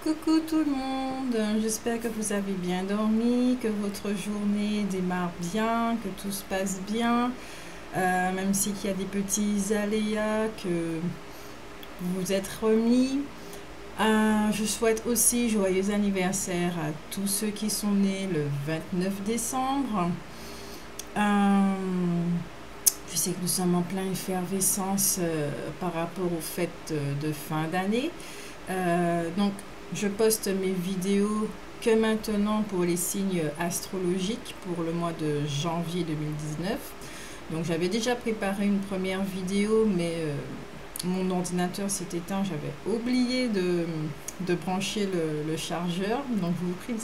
Coucou tout le monde, j'espère que vous avez bien dormi, que votre journée démarre bien, que tout se passe bien, même s'il y a des petits aléas, que vous vous êtes remis. Je souhaite aussi joyeux anniversaire à tous ceux qui sont nés le 29 décembre. Je sais que nous sommes en pleine effervescence par rapport aux fêtes de fin d'année. Donc, je poste mes vidéos que maintenant pour les signes astrologiques pour le mois de janvier 2019. Donc, j'avais déjà préparé une première vidéo, mais mon ordinateur s'est éteint. J'avais oublié de brancher le chargeur. Donc, je vous prie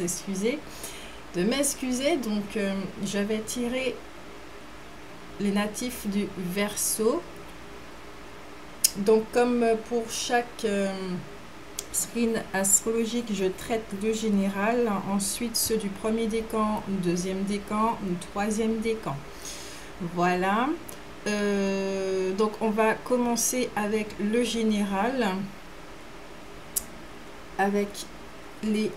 de m'excuser. Donc, j'avais tiré les natifs du Verseau. Donc, comme pour chaque signe astrologique, je traite le général, ensuite ceux du premier décan, deuxième décan, troisième décan. Voilà. Donc, on va commencer avec le général, avec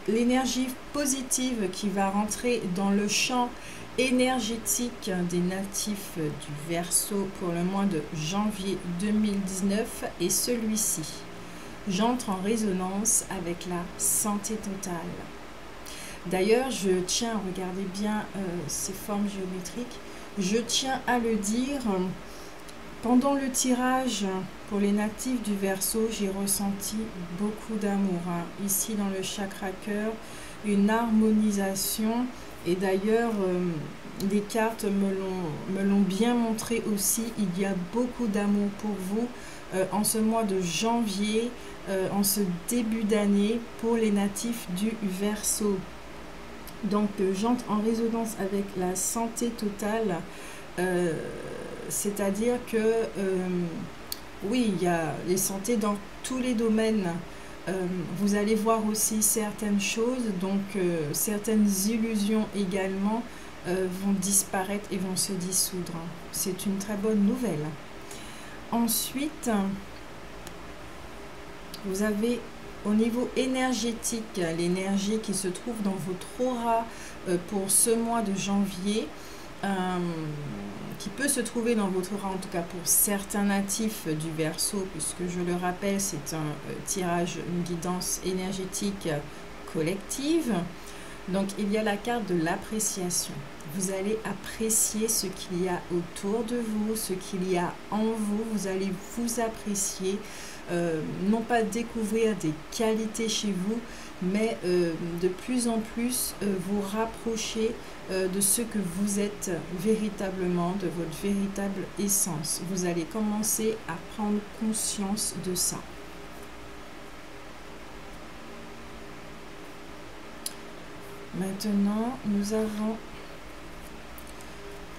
l'énergie positive qui va rentrer dans le champ énergétique des natifs du Verseau pour le mois de janvier 2019 et celui-ci. J'entre en résonance avec la santé totale. D'ailleurs, je tiens, regardez bien ces formes géométriques, je tiens à le dire, pendant le tirage pour les natifs du Verseau, j'ai ressenti beaucoup d'amour. Ici dans le chakra cœur, une harmonisation. Et d'ailleurs, les cartes me l'ont bien montré aussi. Il y a beaucoup d'amour pour vous en ce mois de janvier, en ce début d'année pour les natifs du Verseau. Donc, j'entre en résonance avec la santé totale, c'est-à-dire que, oui, il y a les santé dans tous les domaines. Vous allez voir aussi certaines choses, donc certaines illusions également vont disparaître et vont se dissoudre. C'est une très bonne nouvelle. Ensuite, vous avez au niveau énergétique, l'énergie qui se trouve dans votre aura pour ce mois de janvier, qui peut se trouver dans votre aura, en tout cas pour certains natifs du Verseau, puisque je le rappelle, c'est un tirage, une guidance énergétique collective. Donc, il y a la carte de l'appréciation. Vous allez apprécier ce qu'il y a autour de vous, ce qu'il y a en vous. Vous allez vous apprécier, non pas découvrir des qualités chez vous, mais de plus en plus vous rapprocher de ce que vous êtes véritablement, de votre véritable essence. Vous allez commencer à prendre conscience de ça. Maintenant, nous avons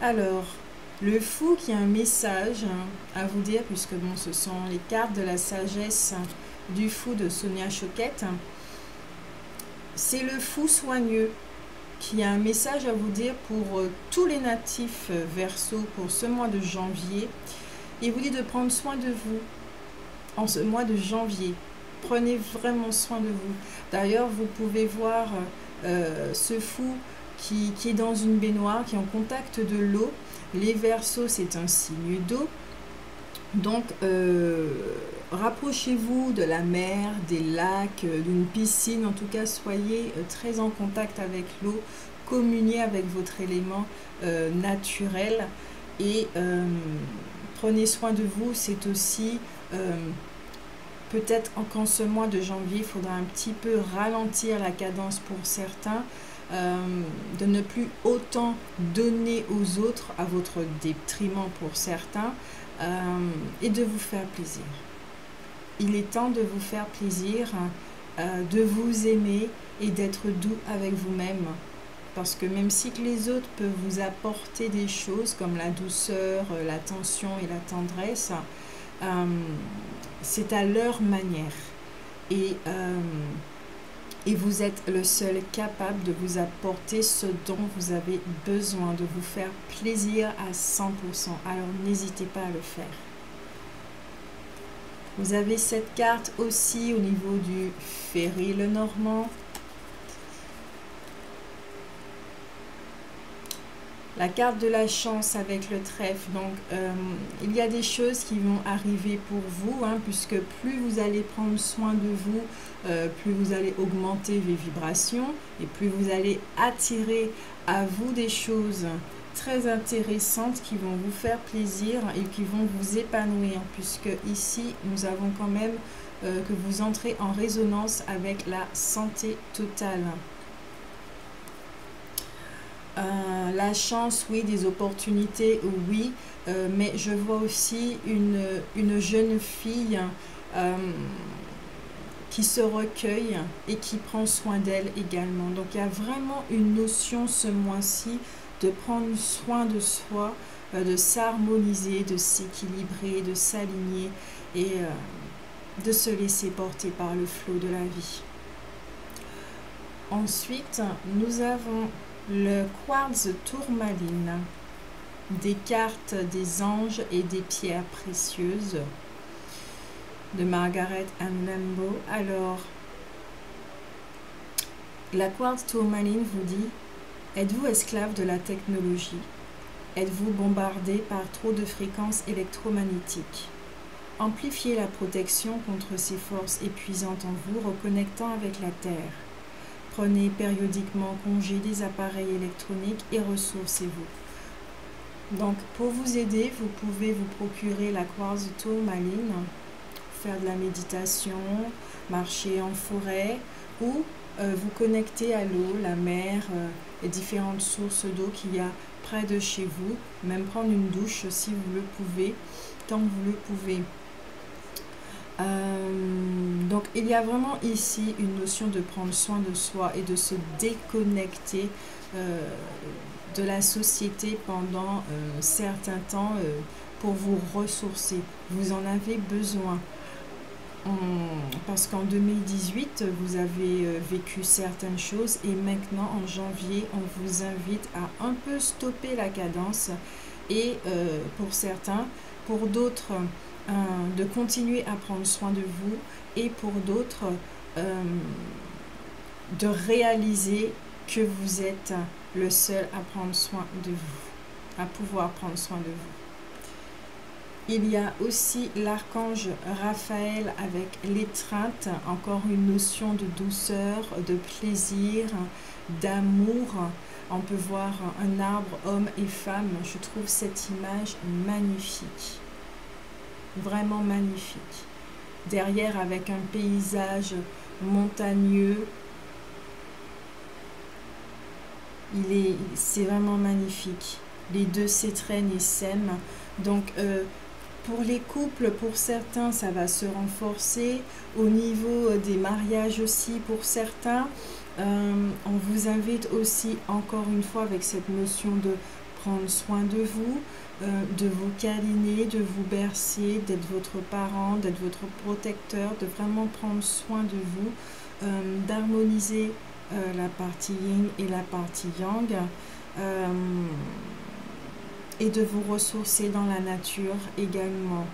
alors le fou qui a un message à vous dire, puisque bon, ce sont les cartes de la sagesse du fou de Sonia Choquette. C'est le fou soigneux qui a un message à vous dire pour tous les natifs Verseau pour ce mois de janvier. Il vous dit de prendre soin de vous en ce mois de janvier. Prenez vraiment soin de vous. D'ailleurs, vous pouvez voir ce fou qui est dans une baignoire, qui est en contact de l'eau. Les Verseaux, c'est un signe d'eau. Donc, rapprochez-vous de la mer, des lacs, d'une piscine. En tout cas, soyez très en contact avec l'eau. Communiez avec votre élément naturel. Et prenez soin de vous. C'est aussi... peut-être qu'en ce mois de janvier, il faudra un petit peu ralentir la cadence pour certains, de ne plus autant donner aux autres à votre détriment pour certains, et de vous faire plaisir. Il est temps de vous faire plaisir, de vous aimer et d'être doux avec vous-même. Parce que même si que les autres peuvent vous apporter des choses comme la douceur, l'attention et la tendresse, c'est à leur manière. Et vous êtes le seul capable de vous apporter ce dont vous avez besoin, de vous faire plaisir à 100%. Alors n'hésitez pas à le faire. Vous avez cette carte aussi au niveau du Ferry le Normand. La carte de la chance avec le trèfle. Donc, il y a des choses qui vont arriver pour vous, hein, puisque plus vous allez prendre soin de vous, plus vous allez augmenter les vibrations et plus vous allez attirer à vous des choses très intéressantes qui vont vous faire plaisir et qui vont vous épanouir, puisque ici, nous avons quand même que vous entrez en résonance avec la santé totale. La chance, oui, des opportunités, oui, mais je vois aussi une jeune fille qui se recueille et qui prend soin d'elle également. Donc, il y a vraiment une notion ce mois-ci de prendre soin de soi, de s'harmoniser, de s'équilibrer, de s'aligner et de se laisser porter par le flot de la vie. Ensuite, nous avons le quartz tourmaline, des cartes des anges et des pierres précieuses de Margaret Ann Lambo. Alors, la quartz tourmaline vous dit: êtes-vous esclave de la technologie? Êtes-vous bombardé par trop de fréquences électromagnétiques? Amplifiez la protection contre ces forces épuisantes en vous, reconnectant avec la Terre. Prenez périodiquement congé des appareils électroniques et ressourcez-vous. Donc, pour vous aider, vous pouvez vous procurer la quartz tourmaline, faire de la méditation, marcher en forêt ou vous connecter à l'eau, la mer, et différentes sources d'eau qu'il y a près de chez vous. Même prendre une douche si vous le pouvez, tant que vous le pouvez. Donc il y a vraiment ici une notion de prendre soin de soi et de se déconnecter de la société pendant certains temps pour vous ressourcer. Vous en avez besoin. Parce qu'en 2018, vous avez vécu certaines choses et maintenant en janvier, on vous invite à un peu stopper la cadence et pour certains, pour d'autres, de continuer à prendre soin de vous et pour d'autres de réaliser que vous êtes le seul à prendre soin de vous, à pouvoir prendre soin de vous. Il y a aussi l'archange Raphaël avec l'étreinte, encore une notion de douceur, de plaisir, d'amour. On peut voir un arbre, homme et femme. Je trouve cette image magnifique. Vraiment magnifique. Derrière, avec un paysage montagneux. C'est vraiment magnifique. Les deux s'étreignent et s'aiment. Donc, pour les couples, pour certains, ça va se renforcer. Au niveau des mariages aussi, pour certains, on vous invite aussi, encore une fois, avec cette notion de prendre soin de vous câliner, de vous bercer, d'être votre parent, d'être votre protecteur, de vraiment prendre soin de vous, d'harmoniser la partie yin et la partie yang. Et de vous ressourcer dans la nature également.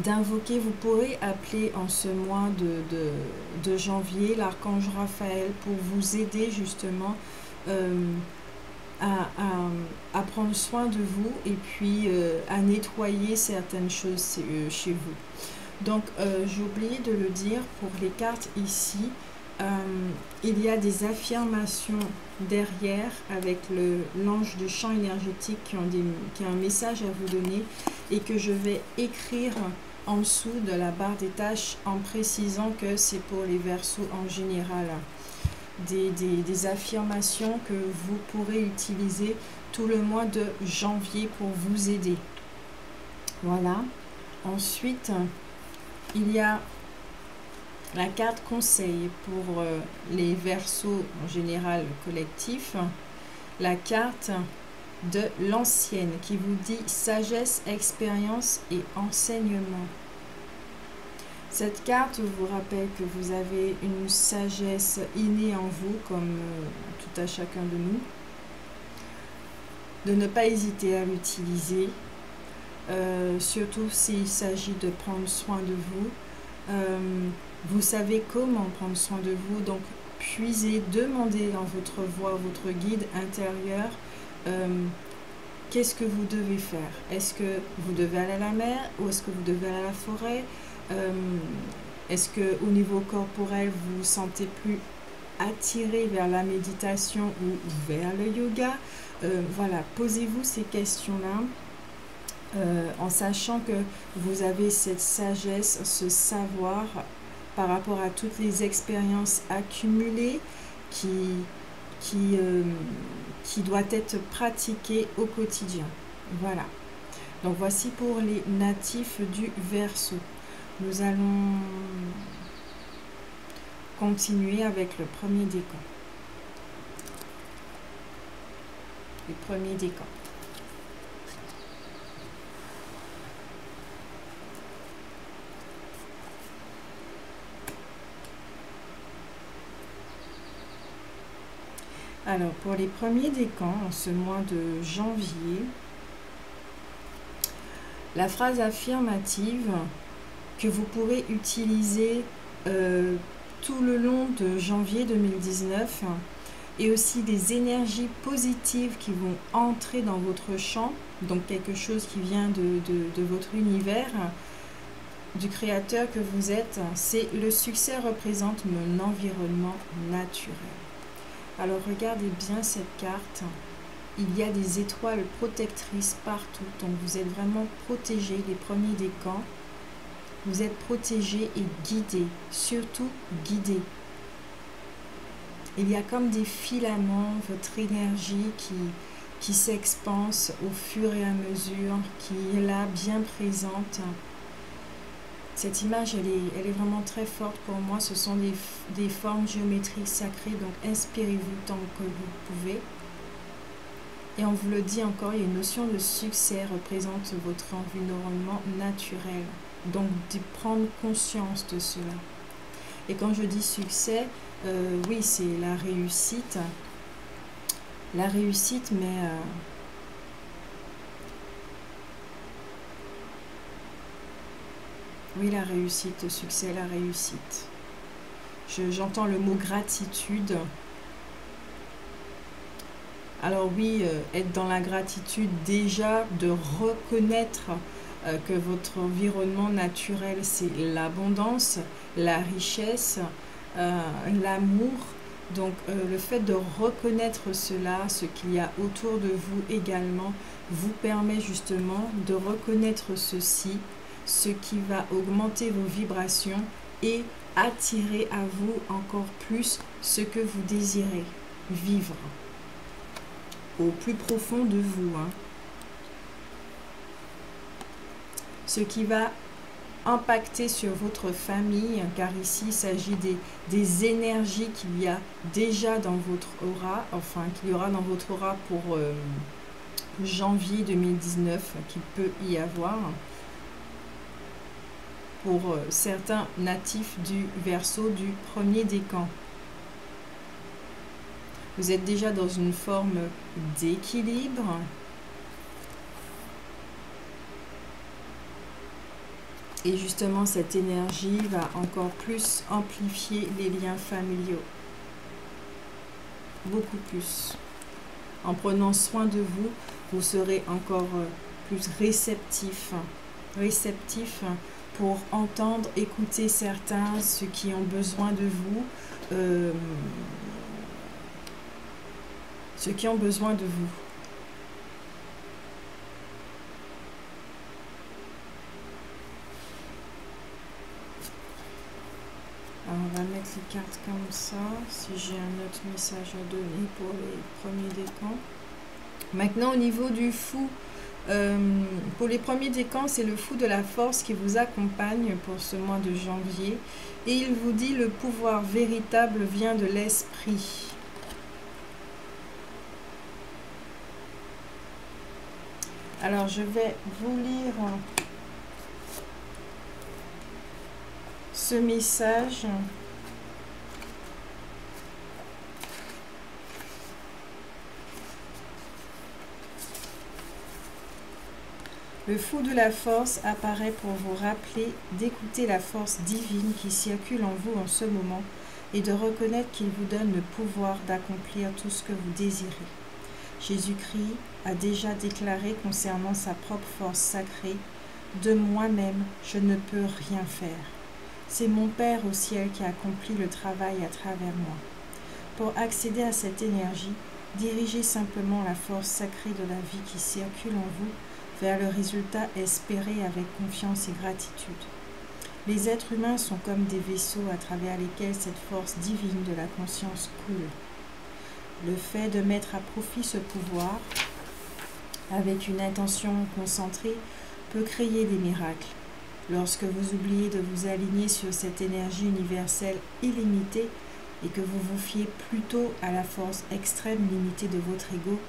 D'invoquer, vous pourrez appeler en ce mois de janvier l'archange Raphaël pour vous aider justement à prendre soin de vous et puis à nettoyer certaines choses chez vous. Donc, j'ai oublié de le dire pour les cartes ici. Il y a des affirmations derrière avec l'ange du champ énergétique qui a un message à vous donner et que je vais écrire en dessous de la barre des tâches en précisant que c'est pour les Verseaux en général. Des affirmations que vous pourrez utiliser tout le mois de janvier pour vous aider. Voilà. Ensuite, il y a la carte conseil pour les Verseaux en général collectif, la carte de l'ancienne qui vous dit sagesse, expérience et enseignement. Cette carte vous rappelle que vous avez une sagesse innée en vous comme tout à chacun de nous, de ne pas hésiter à l'utiliser. surtout s'il s'agit de prendre soin de vous. Vous savez comment prendre soin de vous, donc puisez, demandez en votre voix, votre guide intérieur, qu'est-ce que vous devez faire. Est-ce que vous devez aller à la mer ou est-ce que vous devez aller à la forêt? Est-ce que au niveau corporel, vous vous sentez plus attiré vers la méditation ou vers le yoga? Voilà, posez-vous ces questions-là. En sachant que vous avez cette sagesse, ce savoir par rapport à toutes les expériences accumulées qui doit être pratiquée au quotidien. Voilà. Donc voici pour les natifs du Verseau. Nous allons continuer avec le premier décan. Le premier décan. Alors, pour les premiers décans, en ce mois de janvier, la phrase affirmative que vous pourrez utiliser tout le long de janvier 2019 et aussi des énergies positives qui vont entrer dans votre champ, donc quelque chose qui vient de votre univers, du créateur que vous êtes, c'est le succès représente mon environnement naturel. Alors regardez bien cette carte, il y a des étoiles protectrices partout, donc vous êtes vraiment protégés, les premiers décans, vous êtes protégés et guidés, surtout guidés. Il y a comme des filaments, votre énergie qui s'expanse au fur et à mesure, qui est là, bien présente. Cette image, elle est vraiment très forte pour moi. Ce sont des formes géométriques sacrées, donc inspirez-vous tant que vous pouvez. Et on vous le dit encore, il y a une notion de succès représente votre environnement naturel. Donc, de prendre conscience de cela. Et quand je dis succès, oui, c'est la réussite. La réussite, mais... oui, la réussite, le succès, la réussite. J'entends le mot gratitude. Alors oui, être dans la gratitude déjà, de reconnaître que votre environnement naturel, c'est l'abondance, la richesse, l'amour. Donc le fait de reconnaître cela, ce qu'il y a autour de vous également, vous permet justement de reconnaître ceci, ce qui va augmenter vos vibrations et attirer à vous encore plus ce que vous désirez vivre au plus profond de vous. Ce qui va impacter sur votre famille, car ici il s'agit des énergies qu'il y a déjà dans votre aura, enfin qu'il y aura dans votre aura pour janvier 2019, qu'il peut y avoir. Pour certains natifs du Verseau du premier décan. Vous êtes déjà dans une forme d'équilibre. Et justement, cette énergie va encore plus amplifier les liens familiaux. Beaucoup plus. En prenant soin de vous, vous serez encore plus réceptif. Réceptif pour entendre, écouter certains, ceux qui ont besoin de vous, ceux qui ont besoin de vous. Alors on va mettre les cartes comme ça, si j'ai un autre message à donner pour les premiers décans. Maintenant au niveau du fou, pour les premiers décans, c'est le fou de la force qui vous accompagne pour ce mois de janvier. Et il vous dit le pouvoir véritable vient de l'esprit. Alors, je vais vous lire ce message. Le fou de la force apparaît pour vous rappeler d'écouter la force divine qui circule en vous en ce moment et de reconnaître qu'il vous donne le pouvoir d'accomplir tout ce que vous désirez. Jésus-Christ a déjà déclaré concernant sa propre force sacrée, « De moi-même, je ne peux rien faire. C'est mon Père au ciel qui accomplit le travail à travers moi. » Pour accéder à cette énergie, dirigez simplement la force sacrée de la vie qui circule en vous vers le résultat espéré avec confiance et gratitude. Les êtres humains sont comme des vaisseaux à travers lesquels cette force divine de la conscience coule. Le fait de mettre à profit ce pouvoir avec une intention concentrée peut créer des miracles. Lorsque vous oubliez de vous aligner sur cette énergie universelle illimitée et que vous vous fiez plutôt à la force extrême limitée de votre ego,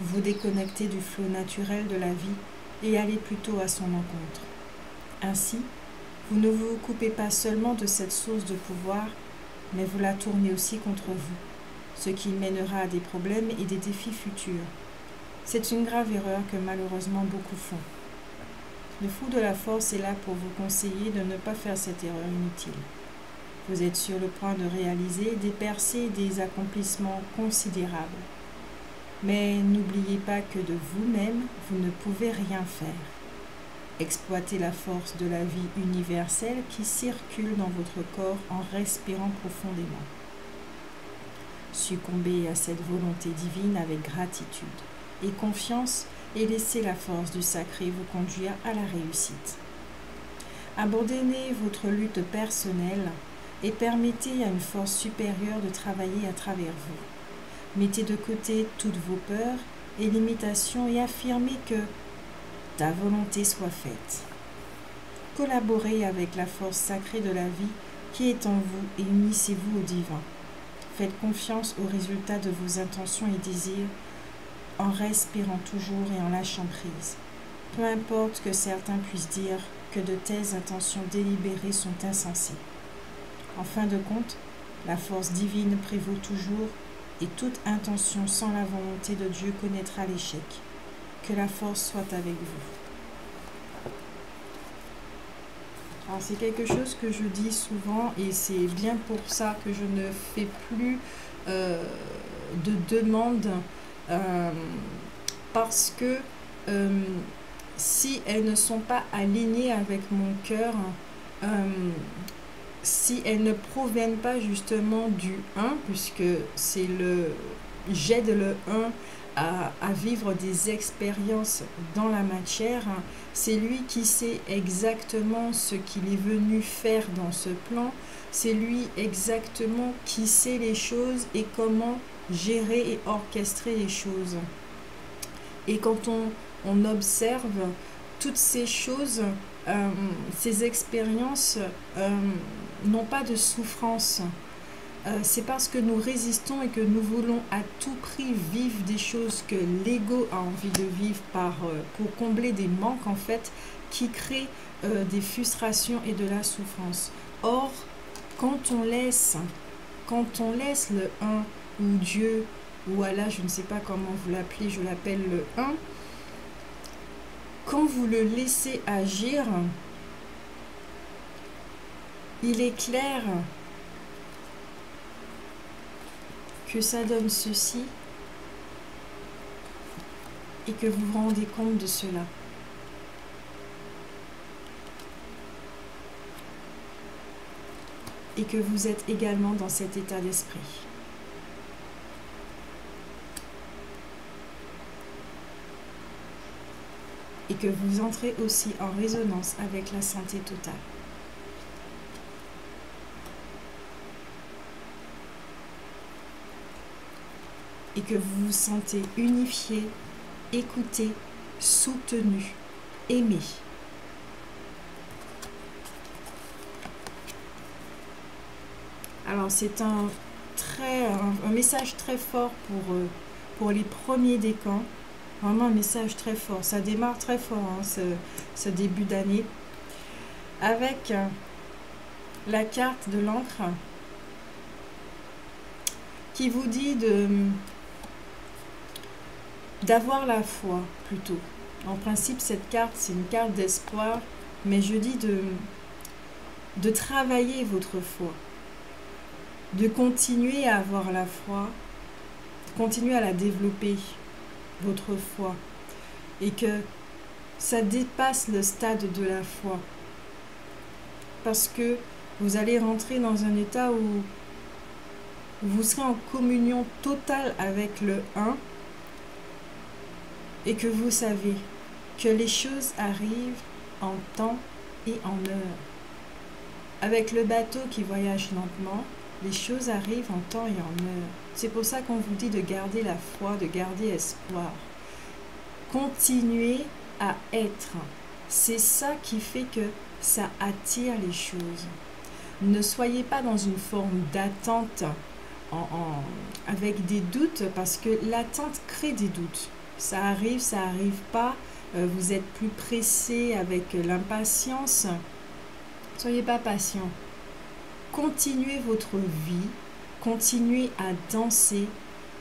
vous vous déconnectez du flot naturel de la vie et allez plutôt à son encontre. Ainsi, vous ne vous coupez pas seulement de cette source de pouvoir, mais vous la tournez aussi contre vous, ce qui mènera à des problèmes et des défis futurs. C'est une grave erreur que malheureusement beaucoup font. Le fou de la force est là pour vous conseiller de ne pas faire cette erreur inutile. Vous êtes sur le point de réaliser des percées et des accomplissements considérables. Mais n'oubliez pas que de vous-même, vous ne pouvez rien faire. Exploitez la force de la vie universelle qui circule dans votre corps en respirant profondément. Succombez à cette volonté divine avec gratitude et confiance et laissez la force du sacré vous conduire à la réussite. Abandonnez votre lutte personnelle et permettez à une force supérieure de travailler à travers vous. Mettez de côté toutes vos peurs et limitations et affirmez que ta volonté soit faite. Collaborez avec la force sacrée de la vie qui est en vous et unissez-vous au divin. Faites confiance aux résultats de vos intentions et désirs en respirant toujours et en lâchant prise. Peu importe que certains puissent dire que de telles intentions délibérées sont insensées. En fin de compte, la force divine prévaut toujours et toute intention sans la volonté de Dieu connaîtra l'échec. Que la force soit avec vous. Alors c'est quelque chose que je dis souvent et c'est bien pour ça que je ne fais plus de demandes parce que si elles ne sont pas alignées avec mon cœur, si elles ne proviennent pas justement du 1, puisque c'est j'aide le 1 à vivre des expériences dans la matière, c'est lui qui sait exactement ce qu'il est venu faire dans ce plan, c'est lui exactement qui sait les choses et comment gérer et orchestrer les choses. Et quand on observe toutes ces choses, ces expériences n'ont pas de souffrance. C'est parce que nous résistons et que nous voulons à tout prix vivre des choses que l'ego a envie de vivre pour combler des manques en fait qui créent des frustrations et de la souffrance. Or, quand on laisse le 1 ou Dieu ou Allah, je ne sais pas comment vous l'appelez, je l'appelle le 1, quand vous le laissez agir, il est clair que ça donne ceci et que vous vous rendez compte de cela. Et que vous êtes également dans cet état d'esprit. Et que vous entrez aussi en résonance avec la santé totale. Et que vous vous sentez unifié, écouté, soutenu, aimé. Alors c'est un message très fort pour les premiers décans. Vraiment un message très fort. Ça démarre très fort hein, ce début d'année. Avec la carte de l'encre qui vous dit d'avoir la foi plutôt. En principe, cette carte, c'est une carte d'espoir, mais je dis de travailler votre foi, de continuer à avoir la foi, de continuer à la développer, votre foi, et que ça dépasse le stade de la foi. Parce que vous allez rentrer dans un état où vous serez en communion totale avec le 1 et que vous savez que les choses arrivent en temps et en heure. Avec le bateau qui voyage lentement, les choses arrivent en temps et en heure. C'est pour ça qu'on vous dit de garder la foi, de garder espoir. Continuez à être. C'est ça qui fait que ça attire les choses. Ne soyez pas dans une forme d'attente avec des doutes, parce que l'attente crée des doutes. Ça arrive pas. Vous êtes plus pressé avec l'impatience. Soyez pas patient. Continuez votre vie, continuez à danser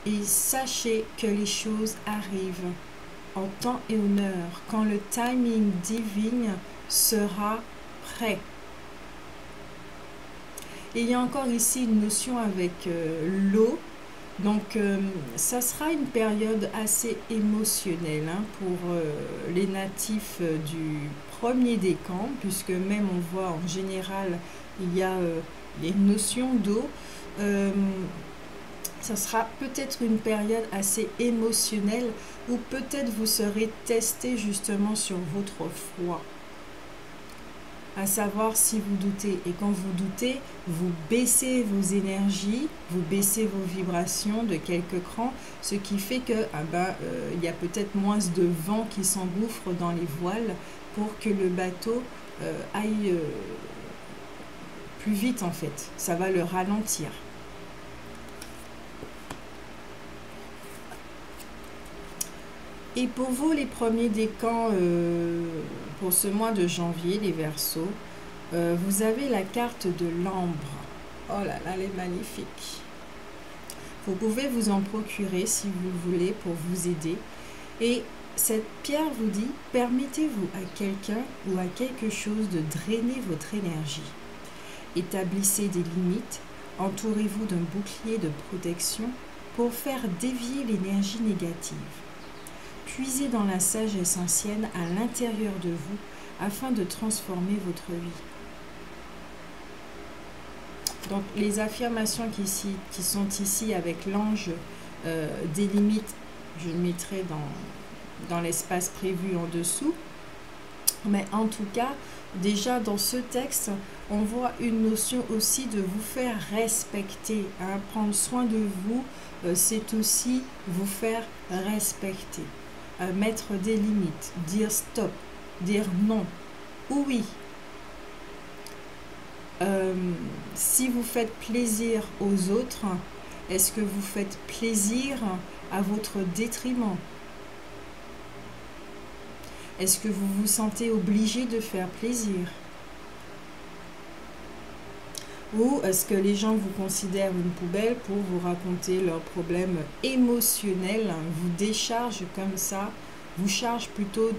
et sachez que les choses arrivent en temps et en heure, quand le timing divin sera prêt. Et il y a encore ici une notion avec l'eau. Donc, ça sera une période assez émotionnelle pour les natifs du premier décan, puisque même on voit en général, il y a les notions d'eau. Ça sera peut-être une période assez émotionnelle où peut-être vous serez testé justement sur votre foi. À savoir si vous doutez. Et quand vous doutez, vous baissez vos énergies, vous baissez vos vibrations de quelques crans, ce qui fait que il y a peut-être moins de vent qui s'engouffre dans les voiles pour que le bateau aille plus vite en fait. Ça va le ralentir. Et pour vous, les premiers décans, pour ce mois de janvier, les Verseaux, vous avez la carte de l'ambre. Oh là là, elle est magnifique. Vous pouvez vous en procurer si vous voulez pour vous aider. Et cette pierre vous dit, permettez-vous à quelqu'un ou à quelque chose de drainer votre énergie. Établissez des limites, entourez-vous d'un bouclier de protection pour faire dévier l'énergie négative. Puisez dans la sagesse ancienne à l'intérieur de vous afin de transformer votre vie. Donc les affirmations qui sont ici avec l'ange des limites, je mettrai dans l'espace prévu en dessous. Mais en tout cas, déjà dans ce texte, on voit une notion aussi de vous faire respecter. Prendre soin de vous, c'est aussi vous faire respecter. Mettre des limites, dire stop, dire non, ou oui. Si vous faites plaisir aux autres, est-ce que vous faites plaisir à votre détriment? Est-ce que vous vous sentez obligé de faire plaisir? Ou est-ce que les gens vous considèrent une poubelle pour vous raconter leurs problèmes émotionnels, vous déchargent comme ça, vous chargent plutôt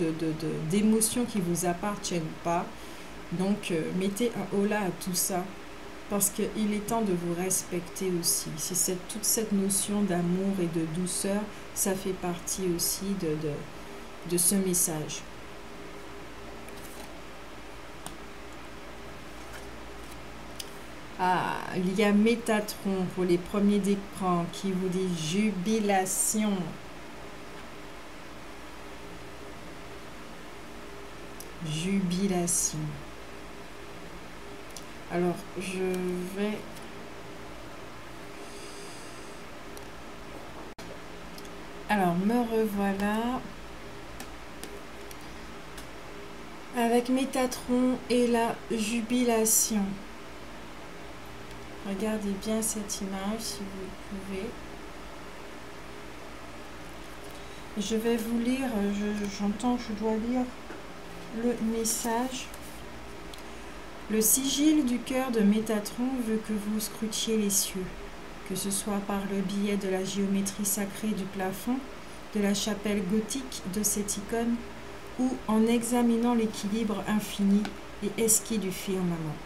d'émotions qui ne vous appartiennent pas. Donc, mettez un holà à tout ça, parce qu'il est temps de vous respecter aussi. Toute cette notion d'amour et de douceur, ça fait partie aussi de ce message. Ah, il y a Métatron pour les premiers d'écran qui vous dit jubilation. Jubilation. Alors, je vais... Alors, me revoilà. Avec Métatron et la jubilation. Regardez bien cette image si vous pouvez. Je vais vous lire, j'entends que je dois lire le message. Le sigil du cœur de Métatron veut que vous scrutiez les cieux, que ce soit par le biais de la géométrie sacrée du plafond, de la chapelle gothique de cette icône, ou en examinant l'équilibre infini et esquis du firmament.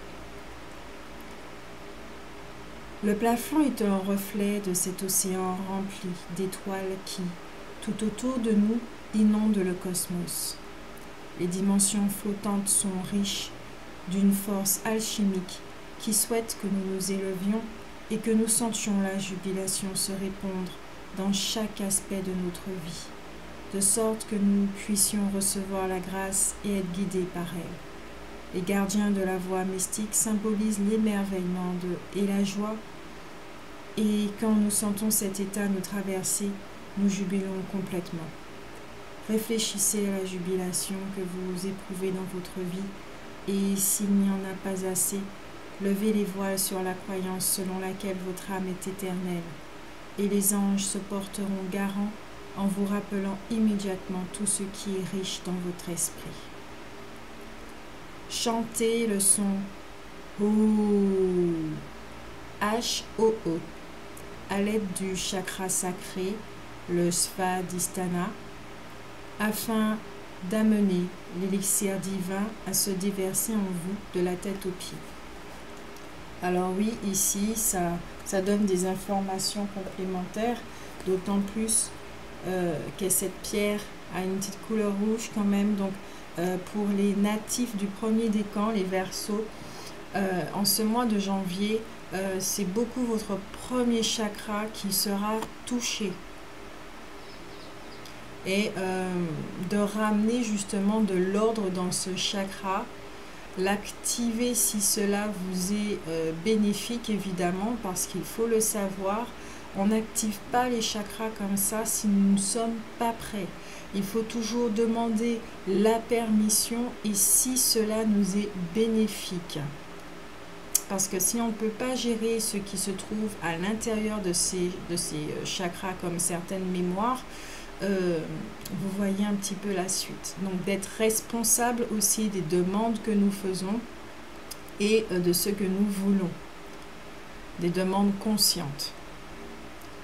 Le plafond est un reflet de cet océan rempli d'étoiles qui, tout autour de nous, inondent le cosmos. Les dimensions flottantes sont riches d'une force alchimique qui souhaite que nous nous élevions et que nous sentions la jubilation se répandre dans chaque aspect de notre vie, de sorte que nous puissions recevoir la grâce et être guidés par elle. Les gardiens de la voie mystique symbolisent l'émerveillement et la joie, et quand nous sentons cet état nous traverser, nous jubilons complètement. Réfléchissez à la jubilation que vous éprouvez dans votre vie, et s'il n'y en a pas assez, levez les voiles sur la croyance selon laquelle votre âme est éternelle, et les anges se porteront garant en vous rappelant immédiatement tout ce qui est riche dans votre esprit. Chantez le son OO, H-O-O, à l'aide du chakra sacré, le Svadhisthana, afin d'amener l'élixir divin à se déverser en vous de la tête aux pieds. Alors oui, ici, ça donne des informations complémentaires, d'autant plus que cette pierre a une petite couleur rouge quand même. Donc, pour les natifs du premier décan, les Verseaux, en ce mois de janvier, c'est beaucoup votre premier chakra qui sera touché. Et de ramener justement de l'ordre dans ce chakra, l'activer si cela vous est bénéfique évidemment, parce qu'il faut le savoir, on n'active pas les chakras comme ça si nous ne sommes pas prêts. Il faut toujours demander la permission et si cela nous est bénéfique. Parce que si on ne peut pas gérer ce qui se trouve à l'intérieur de ces chakras comme certaines mémoires, vous voyez un petit peu la suite. Donc d'être responsable aussi des demandes que nous faisons et de ce que nous voulons. Des demandes conscientes.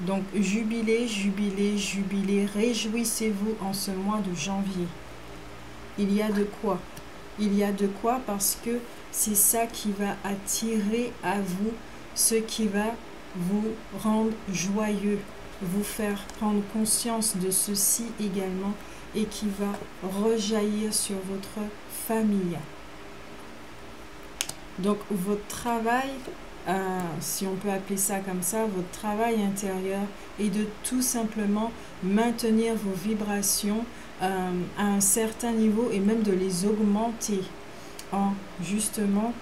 Donc jubilez, jubilez, jubilez, réjouissez-vous en ce mois de janvier. Il y a de quoi. Il y a de quoi parce que c'est ça qui va attirer à vous ce qui va vous rendre joyeux, vous faire prendre conscience de ceci également et qui va rejaillir sur votre famille. Donc votre travail, si on peut appeler ça comme ça, votre travail intérieur est de tout simplement maintenir vos vibrations à un certain niveau et même de les augmenter en justement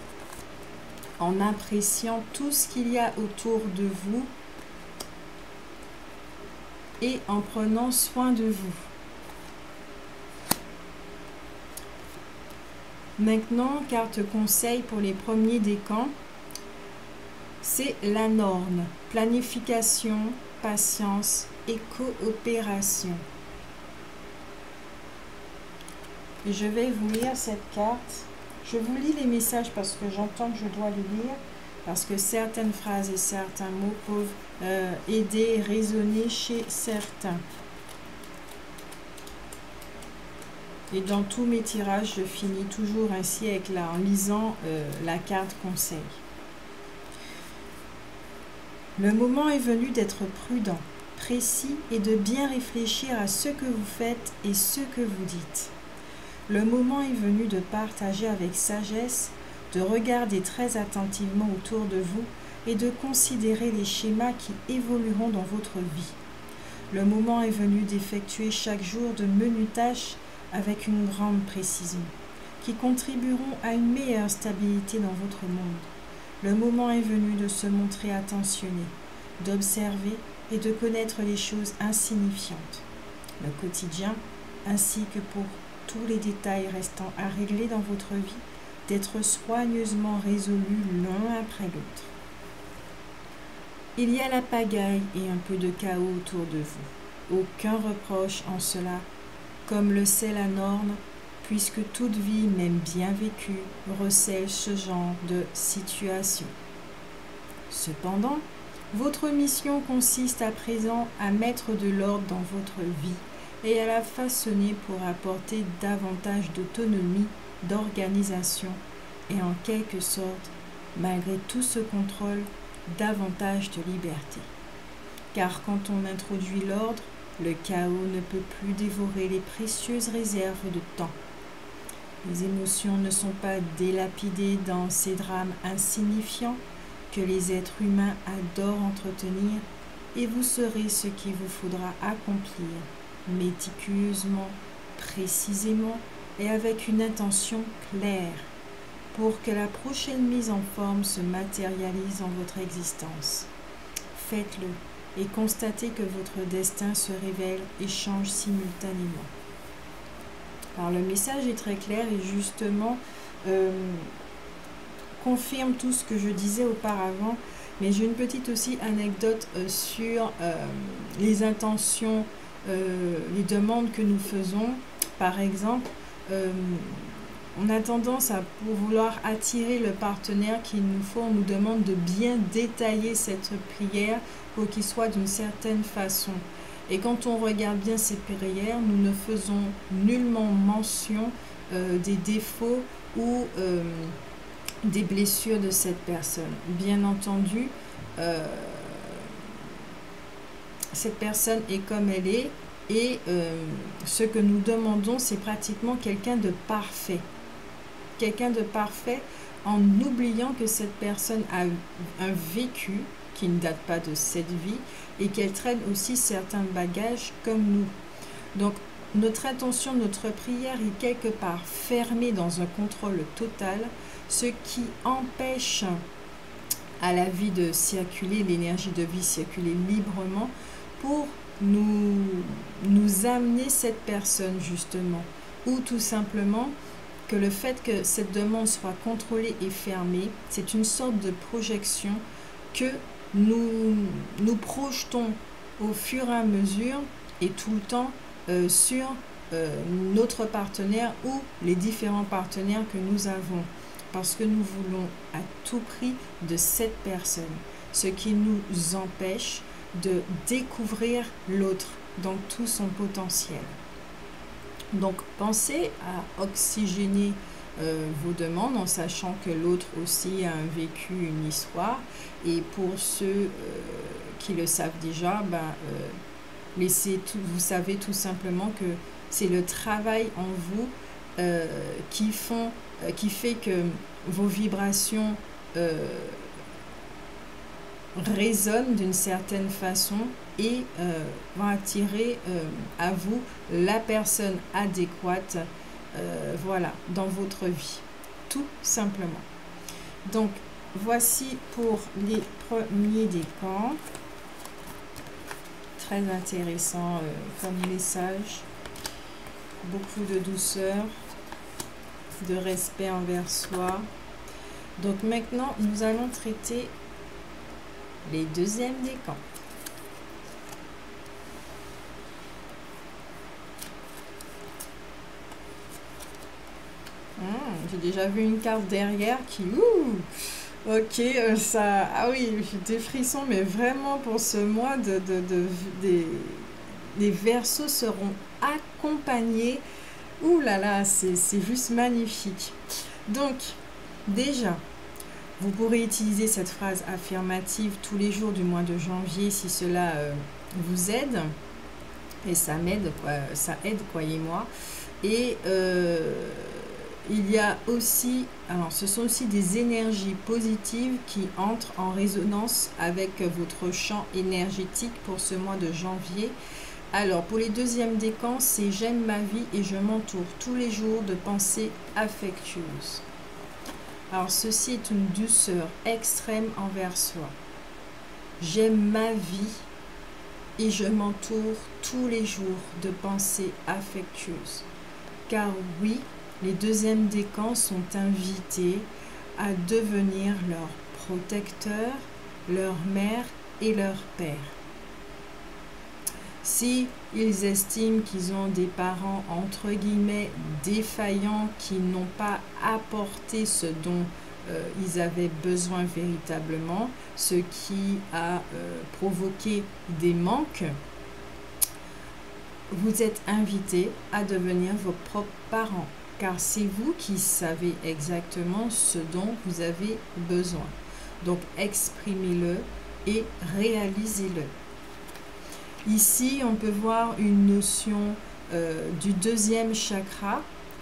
en appréciant tout ce qu'il y a autour de vous et en prenant soin de vous. Maintenant, carte conseil pour les premiers décans, c'est la norme, planification, patience et coopération. Et je vais vous lire cette carte. Je vous lis les messages parce que j'entends que je dois les lire, parce que certaines phrases et certains mots peuvent aider et résonner chez certains. Et dans tous mes tirages, je finis toujours ainsi en lisant la carte conseil. Le moment est venu d'être prudent, précis et de bien réfléchir à ce que vous faites et ce que vous dites. Le moment est venu de partager avec sagesse, de regarder très attentivement autour de vous et de considérer les schémas qui évolueront dans votre vie. Le moment est venu d'effectuer chaque jour de menues tâches avec une grande précision, qui contribueront à une meilleure stabilité dans votre monde. Le moment est venu de se montrer attentionné, d'observer et de connaître les choses insignifiantes, le quotidien, ainsi que pour tous les détails restant à régler dans votre vie, d'être soigneusement résolus l'un après l'autre. Il y a la pagaille et un peu de chaos autour de vous. Aucun reproche en cela, comme le sait la norme, puisque toute vie, même bien vécue, recèle ce genre de situation. Cependant, votre mission consiste à présent à mettre de l'ordre dans votre vie et elle a façonné pour apporter davantage d'autonomie, d'organisation et en quelque sorte, malgré tout ce contrôle, davantage de liberté. Car quand on introduit l'ordre, le chaos ne peut plus dévorer les précieuses réserves de temps. Les émotions ne sont pas délapidées dans ces drames insignifiants que les êtres humains adorent entretenir, et vous saurez ce qu'il vous faudra accomplir méticuleusement, précisément et avec une intention claire pour que la prochaine mise en forme se matérialise en votre existence. Faites-le et constatez que votre destin se révèle et change simultanément. Alors le message est très clair et justement confirme tout ce que je disais auparavant, mais j'ai une petite aussi anecdote sur les intentions, les demandes que nous faisons. Par exemple, on a tendance à vouloir attirer le partenaire qu'il nous faut. On nous demande de bien détailler cette prière pour qu'il soit d'une certaine façon. Et quand on regarde bien ces prières, nous ne faisons nullement mention des défauts ou des blessures de cette personne. Bien entendu, cette personne est comme elle est et ce que nous demandons, c'est pratiquement quelqu'un de parfait. Quelqu'un de parfait en oubliant que cette personne a un vécu qui ne date pas de cette vie et qu'elle traîne aussi certains bagages comme nous. Donc, notre attention, notre prière est quelque part fermée dans un contrôle total, ce qui empêche à la vie de circuler, l'énergie de vie circuler librement pour nous amener cette personne justement. Ou tout simplement que le fait que cette demande soit contrôlée et fermée, c'est une sorte de projection que nous projetons au fur et à mesure et tout le temps sur notre partenaire ou les différents partenaires que nous avons. Parce que nous voulons à tout prix de cette personne, ce qui nous empêche de découvrir l'autre dans tout son potentiel. Donc, pensez à oxygéner vos demandes en sachant que l'autre aussi a un vécu, une histoire. Et pour ceux qui le savent déjà, vous savez tout simplement que c'est le travail en vous qui fait que vos vibrations résonnent d'une certaine façon et vont attirer à vous la personne adéquate voilà, dans votre vie, tout simplement. Donc, voici pour les premiers décans. Très intéressant comme message. Beaucoup de douceur, de respect envers soi. Donc maintenant, nous allons traiter les deuxièmes décans. J'ai déjà vu une carte derrière qui... ok, ça... Ah oui, j'ai des frissons, mais vraiment pour ce mois, les Verseaux seront accompagnés. Ouh là là, c'est juste magnifique. Donc, déjà, vous pourrez utiliser cette phrase affirmative tous les jours du mois de janvier si cela vous aide. Et ça m'aide, ça aide, croyez-moi. Et il y a aussi, alors ce sont aussi des énergies positives qui entrent en résonance avec votre champ énergétique pour ce mois de janvier. Alors, pour les deuxièmes décans, c'est « J'aime ma vie et je m'entoure tous les jours de pensées affectueuses ». Alors, ceci est une douceur extrême envers soi. J'aime ma vie et je m'entoure tous les jours de pensées affectueuses. Car oui, les deuxièmes décans sont invités à devenir leur protecteur, leur mère et leur père. Si ils estiment qu'ils ont des parents entre guillemets défaillants qui n'ont pas apporté ce dont ils avaient besoin véritablement, ce qui a provoqué des manques, vous êtes invité à devenir vos propres parents, car c'est vous qui savez exactement ce dont vous avez besoin. Donc, exprimez-le et réalisez-le. Ici, on peut voir une notion du deuxième chakra,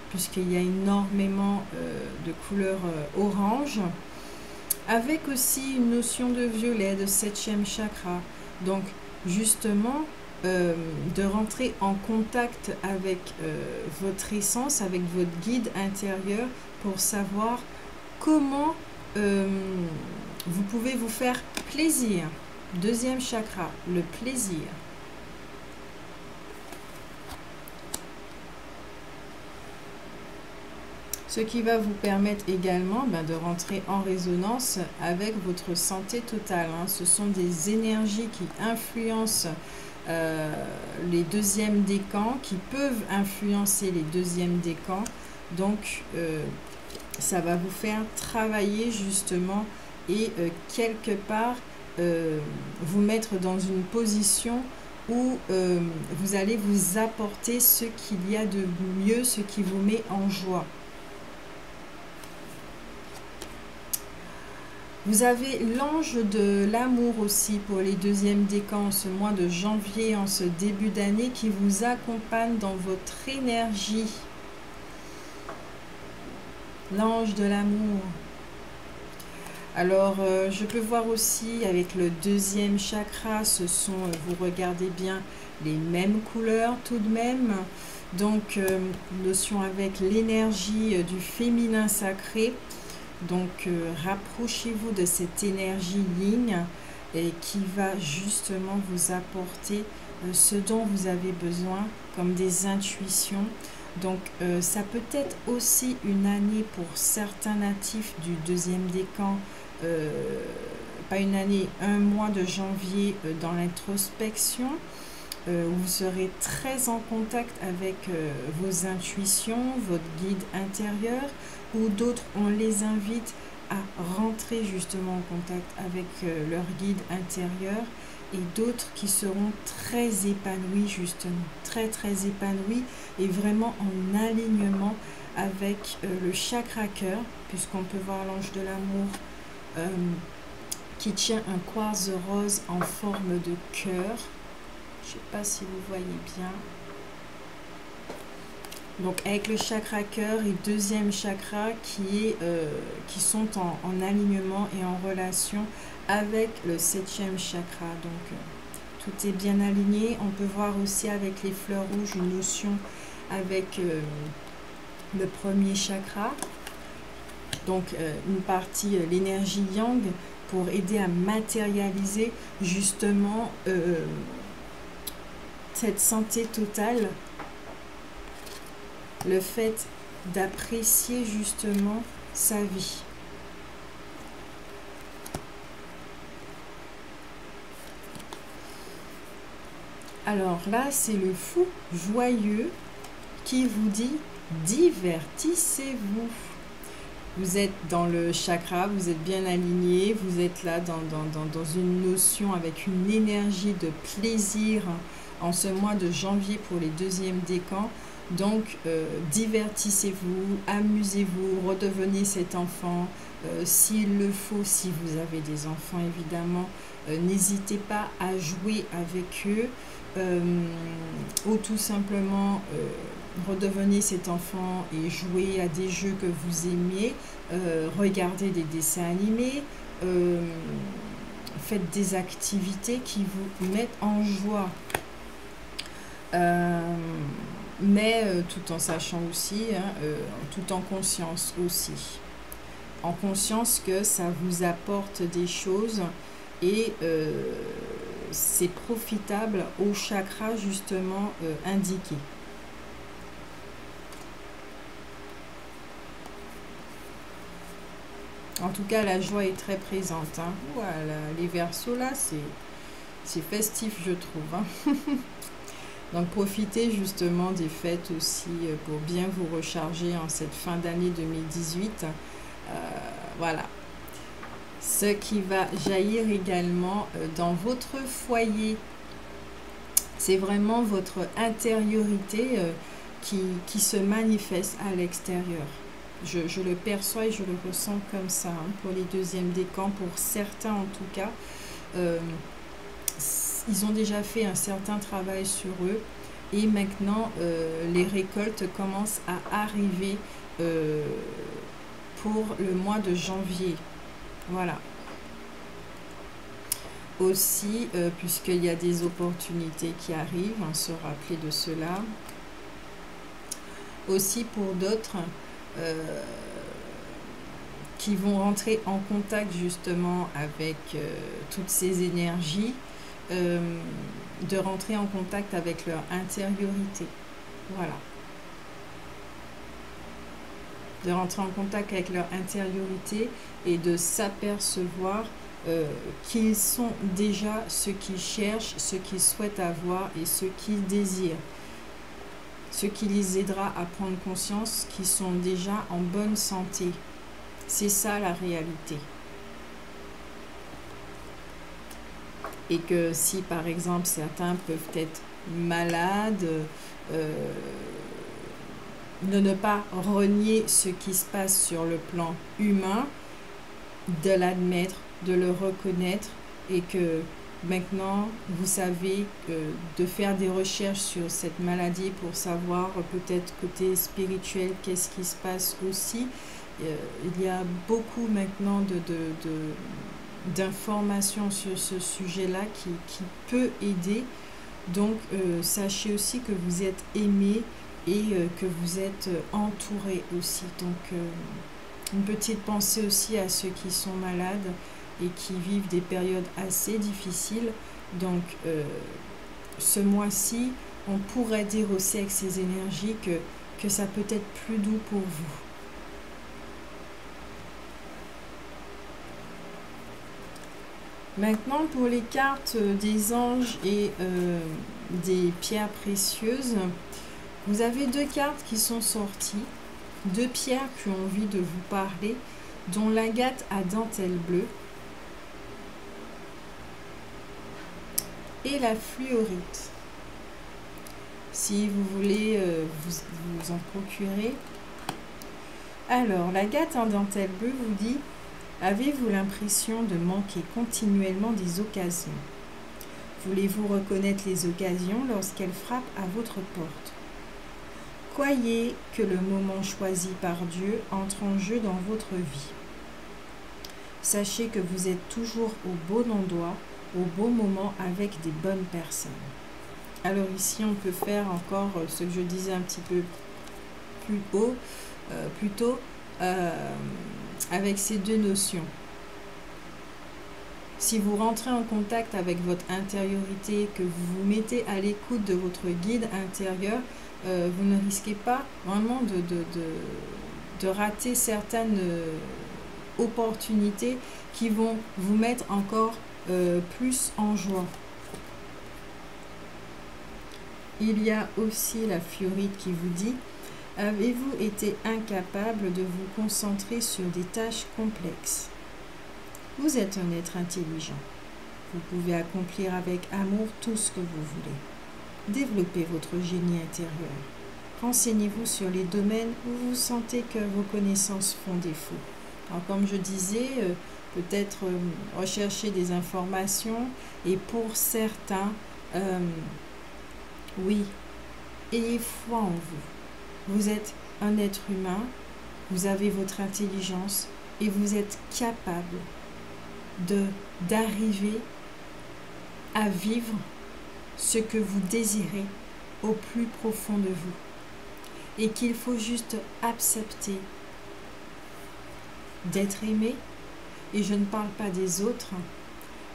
puisqu'il y a énormément de couleurs orange, avec aussi une notion de violet, de septième chakra. Donc, justement, de rentrer en contact avec votre essence, avec votre guide intérieur, pour savoir comment vous pouvez vous faire plaisir. Deuxième chakra, le plaisir. Ce qui va vous permettre également de rentrer en résonance avec votre santé totale. Ce sont des énergies qui influencent les deuxièmes décans, qui peuvent influencer les deuxièmes décans. Donc, ça va vous faire travailler justement et quelque part vous mettre dans une position où vous allez vous apporter ce qu'il y a de mieux, ce qui vous met en joie. Vous avez l'ange de l'amour aussi pour les deuxièmes décans en ce mois de janvier, en ce début d'année, qui vous accompagne dans votre énergie. L'ange de l'amour. Alors, je peux voir aussi avec le deuxième chakra, ce sont, vous regardez bien, les mêmes couleurs tout de même. Donc, notion avec l'énergie du féminin sacré. Donc, rapprochez-vous de cette énergie yin et qui va justement vous apporter ce dont vous avez besoin, comme des intuitions. Donc, ça peut être aussi une année pour certains natifs du deuxième décan, pas une année, un mois de janvier dans l'introspection, où vous serez très en contact avec vos intuitions, votre guide intérieur, ou d'autres, on les invite à rentrer justement en contact avec leur guide intérieur, et d'autres qui seront très épanouis justement, très épanouis et vraiment en alignement avec le chakra cœur, puisqu'on peut voir l'ange de l'amour qui tient un quartz rose en forme de cœur. Je ne sais pas si vous voyez bien. Donc avec le chakra cœur et deuxième chakra qui sont en alignement et en relation avec le septième chakra. Donc tout est bien aligné. On peut voir aussi avec les fleurs rouges une notion avec le premier chakra. Donc une partie, l'énergie yang, pour aider à matérialiser justement cette santé totale. Le fait d'apprécier justement sa vie. Alors là, c'est le fou joyeux qui vous dit divertissez-vous. Vous êtes dans le chakra, vous êtes bien aligné, vous êtes là dans une notion avec une énergie de plaisir en ce mois de janvier pour les deuxièmes décans. Donc, divertissez-vous, amusez-vous, redevenez cet enfant. S'il le faut, si vous avez des enfants évidemment, n'hésitez pas à jouer avec eux ou tout simplement redevenez cet enfant et jouez à des jeux que vous aimiez, regardez des dessins animés, faites des activités qui vous mettent en joie. Mais tout en sachant aussi, tout en conscience aussi. En conscience que ça vous apporte des choses et c'est profitable au chakra justement indiqué. En tout cas, la joie est très présente. Voilà, les Verseaux là, c'est festif, je trouve. Donc, profitez justement des fêtes aussi pour bien vous recharger en cette fin d'année 2018. Voilà. Ce qui va jaillir également dans votre foyer. C'est vraiment votre intériorité qui se manifeste à l'extérieur. Je le perçois et je le ressens comme ça, hein, pour les deuxièmes décans, pour certains en tout cas. Ils ont déjà fait un certain travail sur eux et maintenant les récoltes commencent à arriver pour le mois de janvier. Voilà. Aussi, puisqu'il y a des opportunités qui arrivent, hein, se rappeler de cela. Aussi pour d'autres qui vont rentrer en contact justement avec toutes ces énergies, de rentrer en contact avec leur intériorité. Voilà. De rentrer en contact avec leur intériorité et de s'apercevoir qu'ils sont déjà ce qu'ils cherchent, ce qu'ils souhaitent avoir et ce qu'ils désirent. Ce qui les aidera à prendre conscience qu'ils sont déjà en bonne santé. C'est ça la réalité. Et que si par exemple certains peuvent être malades, ne pas renier ce qui se passe sur le plan humain, de l'admettre, de le reconnaître et que maintenant vous savez de faire des recherches sur cette maladie pour savoir peut-être côté spirituel qu'est-ce qui se passe aussi. Il y a beaucoup maintenant d'informations sur ce sujet-là qui peut aider. Donc sachez aussi que vous êtes aimé et que vous êtes entouré aussi. Donc une petite pensée aussi à ceux qui sont malades et qui vivent des périodes assez difficiles. Donc ce mois-ci, on pourrait dire aussi avec ces énergies que ça peut être plus doux pour vous. Maintenant, pour les cartes des anges et des pierres précieuses, vous avez deux cartes qui sont sorties, deux pierres qui ont envie de vous parler, dont l'agate à dentelle bleue et la fluorite. Si vous voulez vous en procurer. Alors, l'agate en dentelle bleue vous dit: avez-vous l'impression de manquer continuellement des occasions? Voulez-vous reconnaître les occasions lorsqu'elles frappent à votre porte? Croyez que le moment choisi par Dieu entre en jeu dans votre vie. Sachez que vous êtes toujours au bon endroit, au bon moment avec des bonnes personnes. Alors ici, on peut faire encore ce que je disais un petit peu plus tôt, avec ces deux notions. Si vous rentrez en contact avec votre intériorité, que vous vous mettez à l'écoute de votre guide intérieur, vous ne risquez pas vraiment de rater certaines opportunités qui vont vous mettre encore plus en joie. Il y a aussi la fluorite qui vous dit: avez-vous été incapable de vous concentrer sur des tâches complexes? Vous êtes un être intelligent. Vous pouvez accomplir avec amour tout ce que vous voulez. Développez votre génie intérieur. Renseignez-vous sur les domaines où vous sentez que vos connaissances font défaut. Alors, comme je disais, peut-être rechercher des informations. Et pour certains, oui, ayez foi en vous. Vous êtes un être humain, vous avez votre intelligence et vous êtes capable d'arriver à vivre ce que vous désirez au plus profond de vous. Et qu'il faut juste accepter d'être aimé, et je ne parle pas des autres,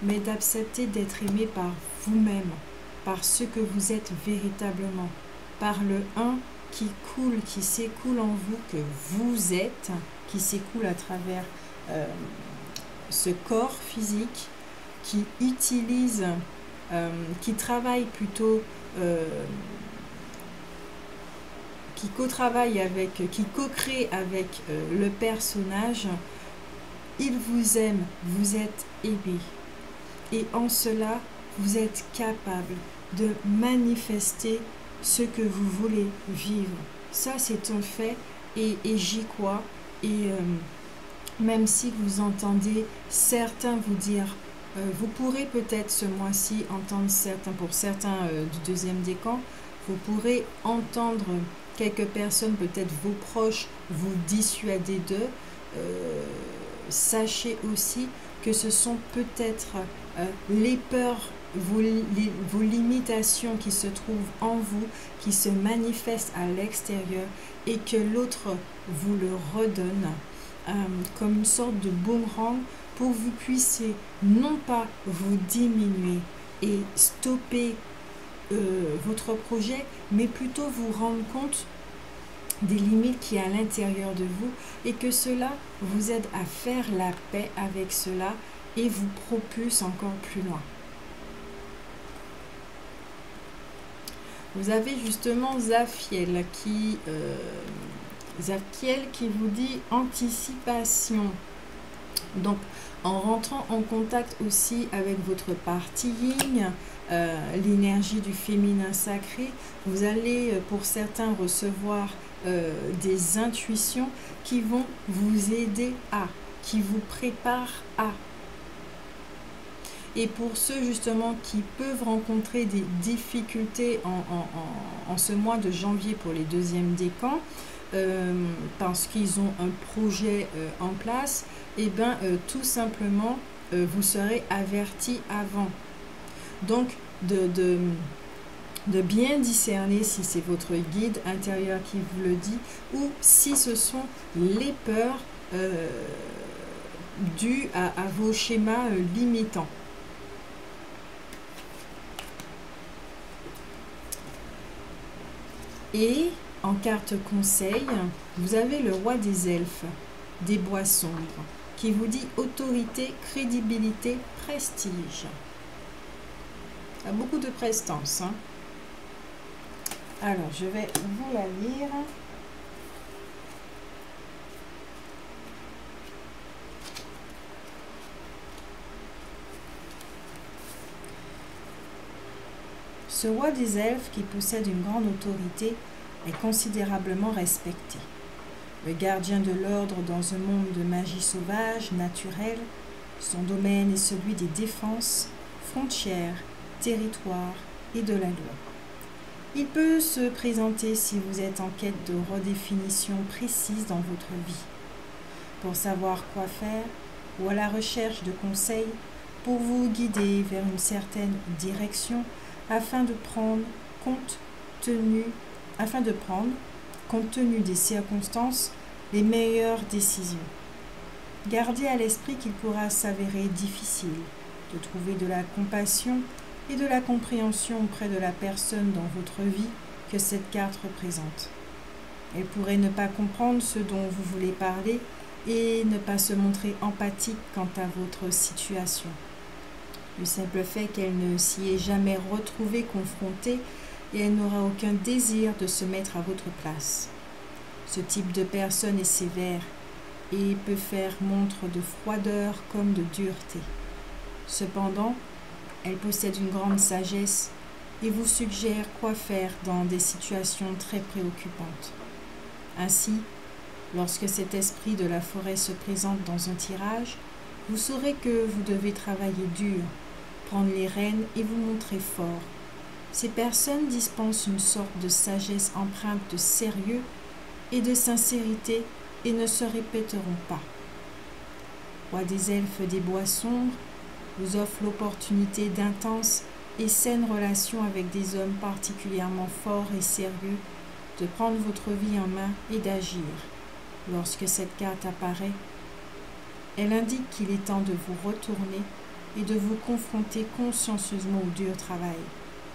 mais d'accepter d'être aimé par vous-même, par ce que vous êtes véritablement, par le un qui coule, qui s'écoule en vous, que vous êtes, qui s'écoule à travers ce corps physique, qui utilise, qui travaille plutôt, qui co-travaille avec, qui co-crée avec le personnage. Il vous aime, vous êtes aimé. Et en cela, vous êtes capable de manifester ce que vous voulez vivre. Ça, c'est un fait et j'y crois. Et même si vous entendez certains vous dire, vous pourrez peut-être ce mois-ci entendre certains, pour certains du deuxième décan, vous pourrez entendre quelques personnes, peut-être vos proches, vous dissuader d'eux. Sachez aussi que ce sont peut-être les peurs, vos limitations qui se trouvent en vous, qui se manifestent à l'extérieur et que l'autre vous le redonne comme une sorte de boomerang pour que vous puissiez non pas vous diminuer et stopper votre projet, mais plutôt vous rendre compte des limites qui est à l'intérieur de vous et que cela vous aide à faire la paix avec cela et vous propulse encore plus loin. Vous avez justement Zafiel qui vous dit anticipation. Donc, en rentrant en contact aussi avec votre partie yin, l'énergie du féminin sacré, vous allez pour certains recevoir des intuitions qui vont vous aider à, qui vous préparent à. Et pour ceux justement qui peuvent rencontrer des difficultés en ce mois de janvier pour les deuxièmes décans, parce qu'ils ont un projet en place, et bien tout simplement vous serez avertis avant. Donc de bien discerner si c'est votre guide intérieur qui vous le dit ou si ce sont les peurs dues à vos schémas limitants. Et en carte conseil, vous avez le roi des elfes, des bois sombres, qui vous dit autorité, crédibilité, prestige. Il y a beaucoup de prestance. Hein. Alors, je vais vous la lire. Ce roi des elfes, qui possède une grande autorité, est considérablement respecté. Le gardien de l'ordre dans un monde de magie sauvage, naturelle, son domaine est celui des défenses, frontières, territoires et de la loi. Il peut se présenter si vous êtes en quête de redéfinition précise dans votre vie, pour savoir quoi faire ou à la recherche de conseils pour vous guider vers une certaine direction afin de prendre compte tenu des circonstances, les meilleures décisions. Gardez à l'esprit qu'il pourra s'avérer difficile de trouver de la compassion et de la compréhension auprès de la personne dans votre vie que cette carte représente. Elle pourrait ne pas comprendre ce dont vous voulez parler et ne pas se montrer empathique quant à votre situation. Le simple fait qu'elle ne s'y est jamais retrouvée confrontée et elle n'aura aucun désir de se mettre à votre place. Ce type de personne est sévère et peut faire montre de froideur comme de dureté. Cependant, elle possède une grande sagesse et vous suggère quoi faire dans des situations très préoccupantes. Ainsi, lorsque cet esprit de la forêt se présente dans un tirage, vous saurez que vous devez travailler dur, prendre les rênes et vous montrer fort. Ces personnes dispensent une sorte de sagesse empreinte de sérieux et de sincérité et ne se répéteront pas. Roi des elfes des bois sombres vous offre l'opportunité d'intenses et saines relations avec des hommes particulièrement forts et sérieux, de prendre votre vie en main et d'agir. Lorsque cette carte apparaît, elle indique qu'il est temps de vous retourner et de vous confronter consciencieusement au dur travail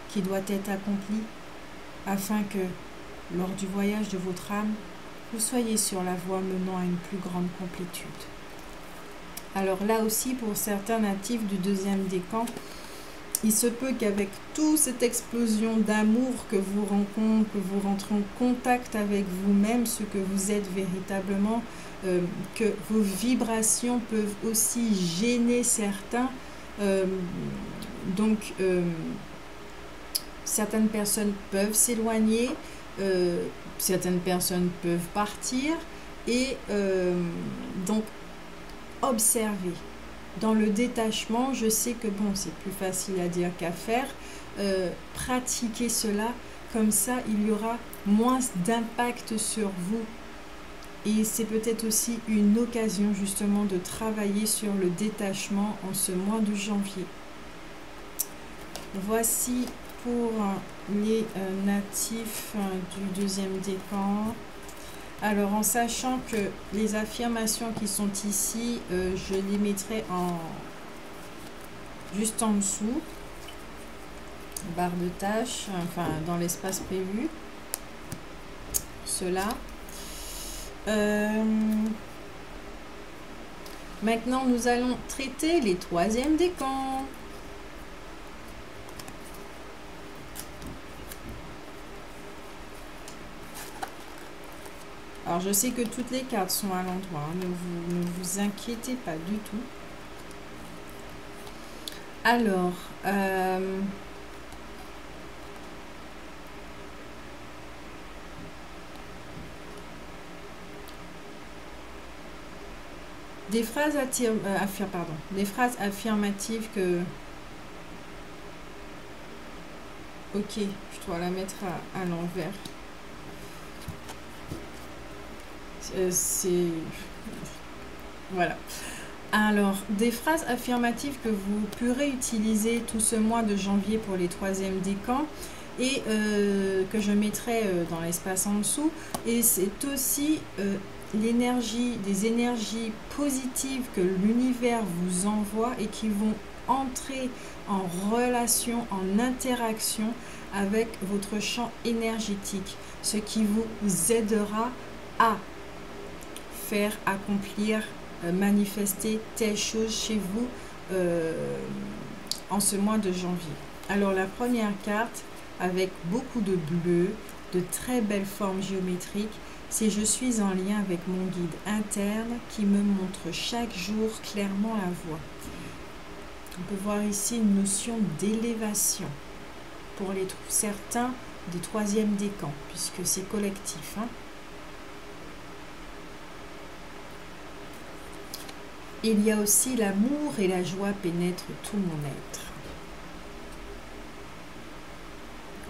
qui doit être accompli afin que, lors du voyage de votre âme, vous soyez sur la voie menant à une plus grande complétude. Alors là aussi, pour certains natifs du deuxième décan, il se peut qu'avec toute cette explosion d'amour que vous rencontrez, que vous rentrez en contact avec vous-même, ce que vous êtes véritablement, que vos vibrations peuvent aussi gêner certains, Donc, certaines personnes peuvent s'éloigner, certaines personnes peuvent partir et donc observer. Dans le détachement, je sais que bon, c'est plus facile à dire qu'à faire. Pratiquez cela, comme ça il y aura moins d'impact sur vous. Et c'est peut-être aussi une occasion justement de travailler sur le détachement en ce mois de janvier. Voici pour les natifs du deuxième décan. Alors, en sachant que les affirmations qui sont ici, je les mettrai juste en dessous, barre de tâches, enfin dans l'espace prévu. Cela. Maintenant, nous allons traiter les troisièmes décans. Alors, je sais que toutes les cartes sont à l'endroit, hein, ne vous inquiétez pas du tout. Alors, des phrases affirmatives que... Ok, je dois la mettre à l'envers. Voilà. Alors, des phrases affirmatives que vous pourrez utiliser tout ce mois de janvier pour les troisièmes décans et que je mettrai dans l'espace en dessous. Et c'est aussi des énergies positives que l'univers vous envoie et qui vont entrer en relation, en interaction avec votre champ énergétique, ce qui vous aidera à faire accomplir, manifester telle chose chez vous en ce mois de janvier. Alors la première carte, avec beaucoup de bleu, de très belles formes géométriques, c'est « Je suis en lien avec mon guide interne qui me montre chaque jour clairement la voie ». On peut voir ici une notion d'élévation pour certains des troisièmes décans, puisque c'est collectif, hein. Il y a aussi l'amour et la joie pénètrent tout mon être.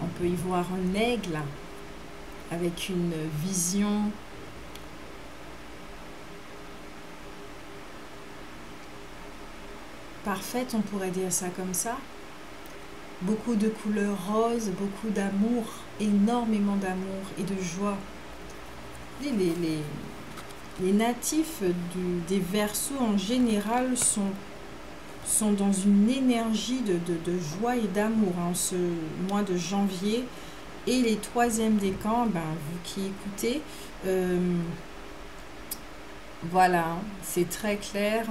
On peut y voir un aigle avec une vision parfaite, on pourrait dire ça comme ça. Beaucoup de couleurs roses, beaucoup d'amour, énormément d'amour et de joie. Les natifs des Verseaux en général sont dans une énergie de joie et d'amour en ce mois de janvier. Et les troisièmes décans, vous qui écoutez, voilà, c'est très clair.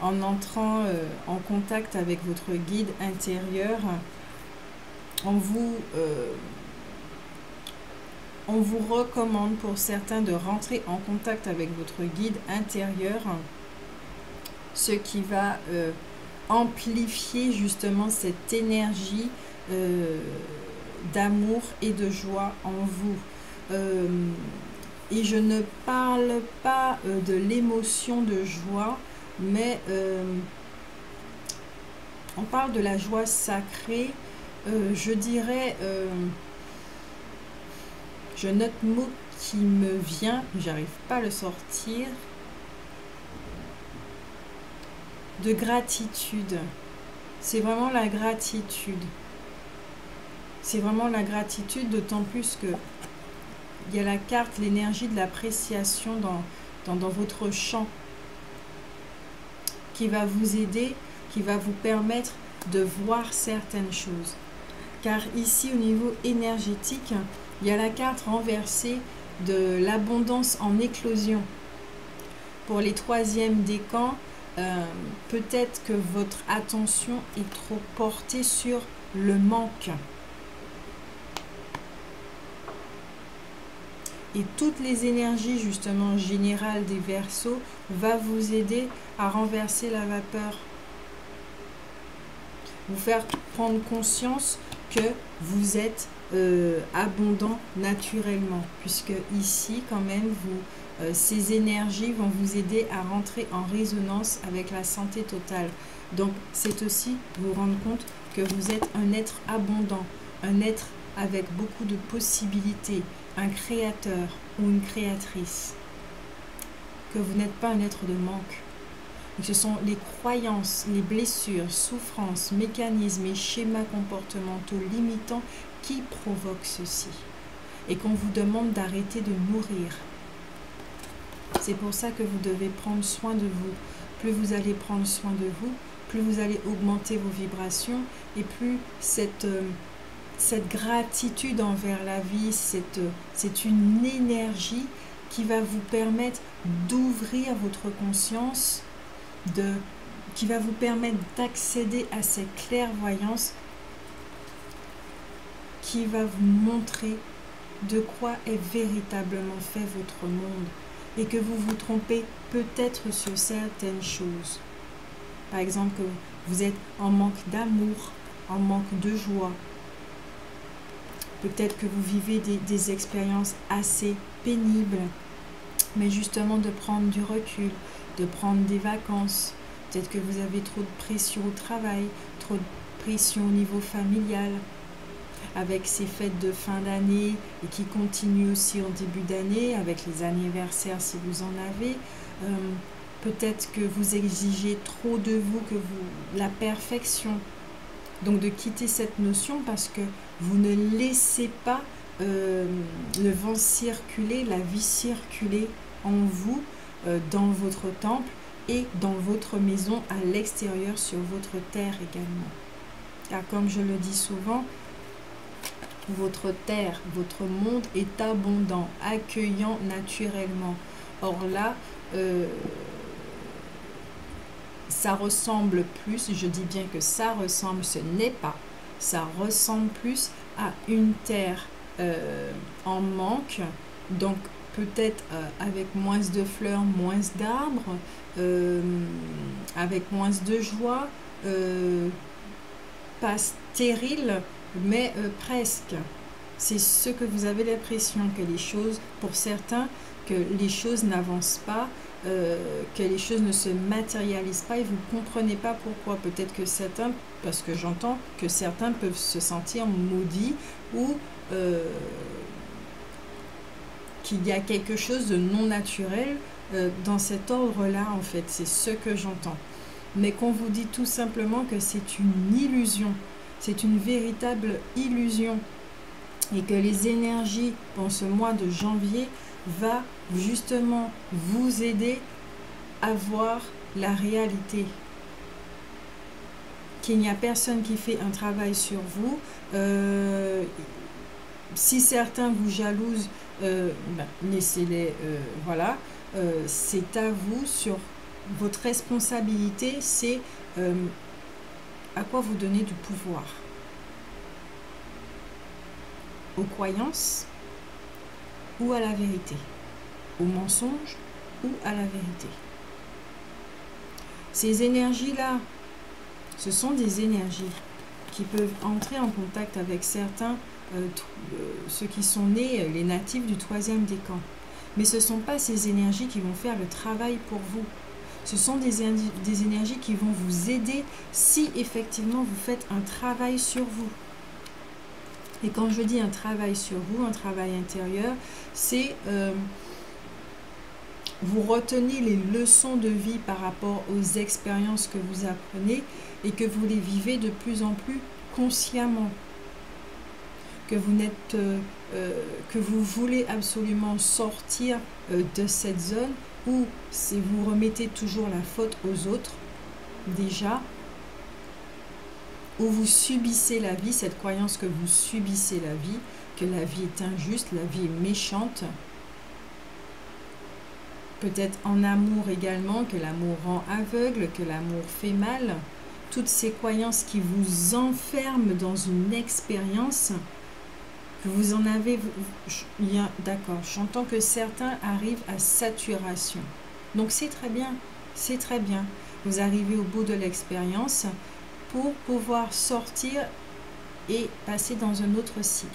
En entrant en contact avec votre guide intérieur, on vous recommande pour certains de rentrer en contact avec votre guide intérieur, ce qui va amplifier justement cette énergie d'amour et de joie en vous. Et je ne parle pas de l'émotion de joie, mais on parle de la joie sacrée. Je dirais... je note le mot qui me vient, j'arrive pas à le sortir. De gratitude. C'est vraiment la gratitude. C'est vraiment la gratitude, d'autant plus que il y a la carte, l'énergie de l'appréciation dans votre champ qui va vous aider, qui va vous permettre de voir certaines choses. Car ici, au niveau énergétique, il y a la carte renversée de l'abondance en éclosion. Pour les troisièmes décans, peut-être que votre attention est trop portée sur le manque. Et toutes les énergies justement générales des Verseaux va vous aider à renverser la vapeur. vous faire prendre conscience que vous êtes abondant naturellement, puisque ici quand même ces énergies vont vous aider à rentrer en résonance avec la santé totale. Donc c'est aussi vous rendre compte que vous êtes un être abondant, un être avec beaucoup de possibilités, un créateur ou une créatrice, que vous n'êtes pas un être de manque. Et ce sont les croyances, les blessures, souffrances, mécanismes et schémas comportementaux limitants qui provoquent ceci. Et qu'on vous demande d'arrêter de nourrir. C'est pour ça que vous devez prendre soin de vous. Plus vous allez prendre soin de vous, plus vous allez augmenter vos vibrations et plus cette gratitude envers la vie, c'est une énergie qui va vous permettre d'ouvrir votre conscience, qui va vous permettre d'accéder à cette clairvoyance qui va vous montrer de quoi est véritablement fait votre monde et que vous vous trompez peut-être sur certaines choses. Par exemple, que vous êtes en manque d'amour, en manque de joie. Peut-être que vous vivez des expériences assez pénibles, mais justement de prendre du recul, de prendre des vacances. Peut-être que vous avez trop de pression au travail, trop de pression au niveau familial, avec ces fêtes de fin d'année et qui continuent aussi en début d'année, avec les anniversaires si vous en avez. Peut-être que vous exigez trop de vous, la perfection. Donc de quitter cette notion parce que vous ne laissez pas le vent circuler, la vie circuler en vous, dans votre temple et dans votre maison à l'extérieur sur votre terre également. Car comme je le dis souvent, votre terre, votre monde est abondant, accueillant naturellement. Or là, ça ressemble plus, je dis bien que ça ressemble, ce n'est pas, ça ressemble plus à une terre en manque, donc peut-être avec moins de fleurs, moins d'arbres, avec moins de joie, pas stérile, mais presque. C'est ce que vous avez l'impression que les choses, pour certains, que les choses n'avancent pas, que les choses ne se matérialisent pas et vous ne comprenez pas pourquoi. Peut-être que certains, parce que j'entends que certains peuvent se sentir maudits ou qu'il y a quelque chose de non naturel dans cet ordre-là, en fait. C'est ce que j'entends. Mais qu'on vous dit tout simplement que c'est une illusion. C'est une véritable illusion. Et que les énergies dans ce mois de janvier va justement vous aider à voir la réalité. Qu'il n'y a personne qui fait un travail sur vous. Si certains vous jalousent, laissez-les, voilà. C'est à vous, sur votre responsabilité, c'est à quoi vous donner du pouvoir. Aux croyances ou à la vérité, au mensonge ou à la vérité. Ces énergies-là, ce sont des énergies qui peuvent entrer en contact avec certains, ceux qui sont nés, les natifs du 3e décan. Mais ce ne sont pas ces énergies qui vont faire le travail pour vous. Ce sont des énergies qui vont vous aider si effectivement vous faites un travail sur vous. Et quand je dis un travail sur vous, un travail intérieur, c'est vous retenez les leçons de vie par rapport aux expériences que vous apprenez et que vous les vivez de plus en plus consciemment. Que vous voulez absolument sortir de cette zone où vous remettez toujours la faute aux autres, déjà, où vous subissez la vie, cette croyance que vous subissez la vie, que la vie est injuste, la vie est méchante. Peut-être en amour également, que l'amour rend aveugle, que l'amour fait mal. Toutes ces croyances qui vous enferment dans une expérience que vous en avez... D'accord, j'entends que certains arrivent à saturation. Donc c'est très bien, c'est très bien. Vous arrivez au bout de l'expérience pour pouvoir sortir et passer dans un autre cycle.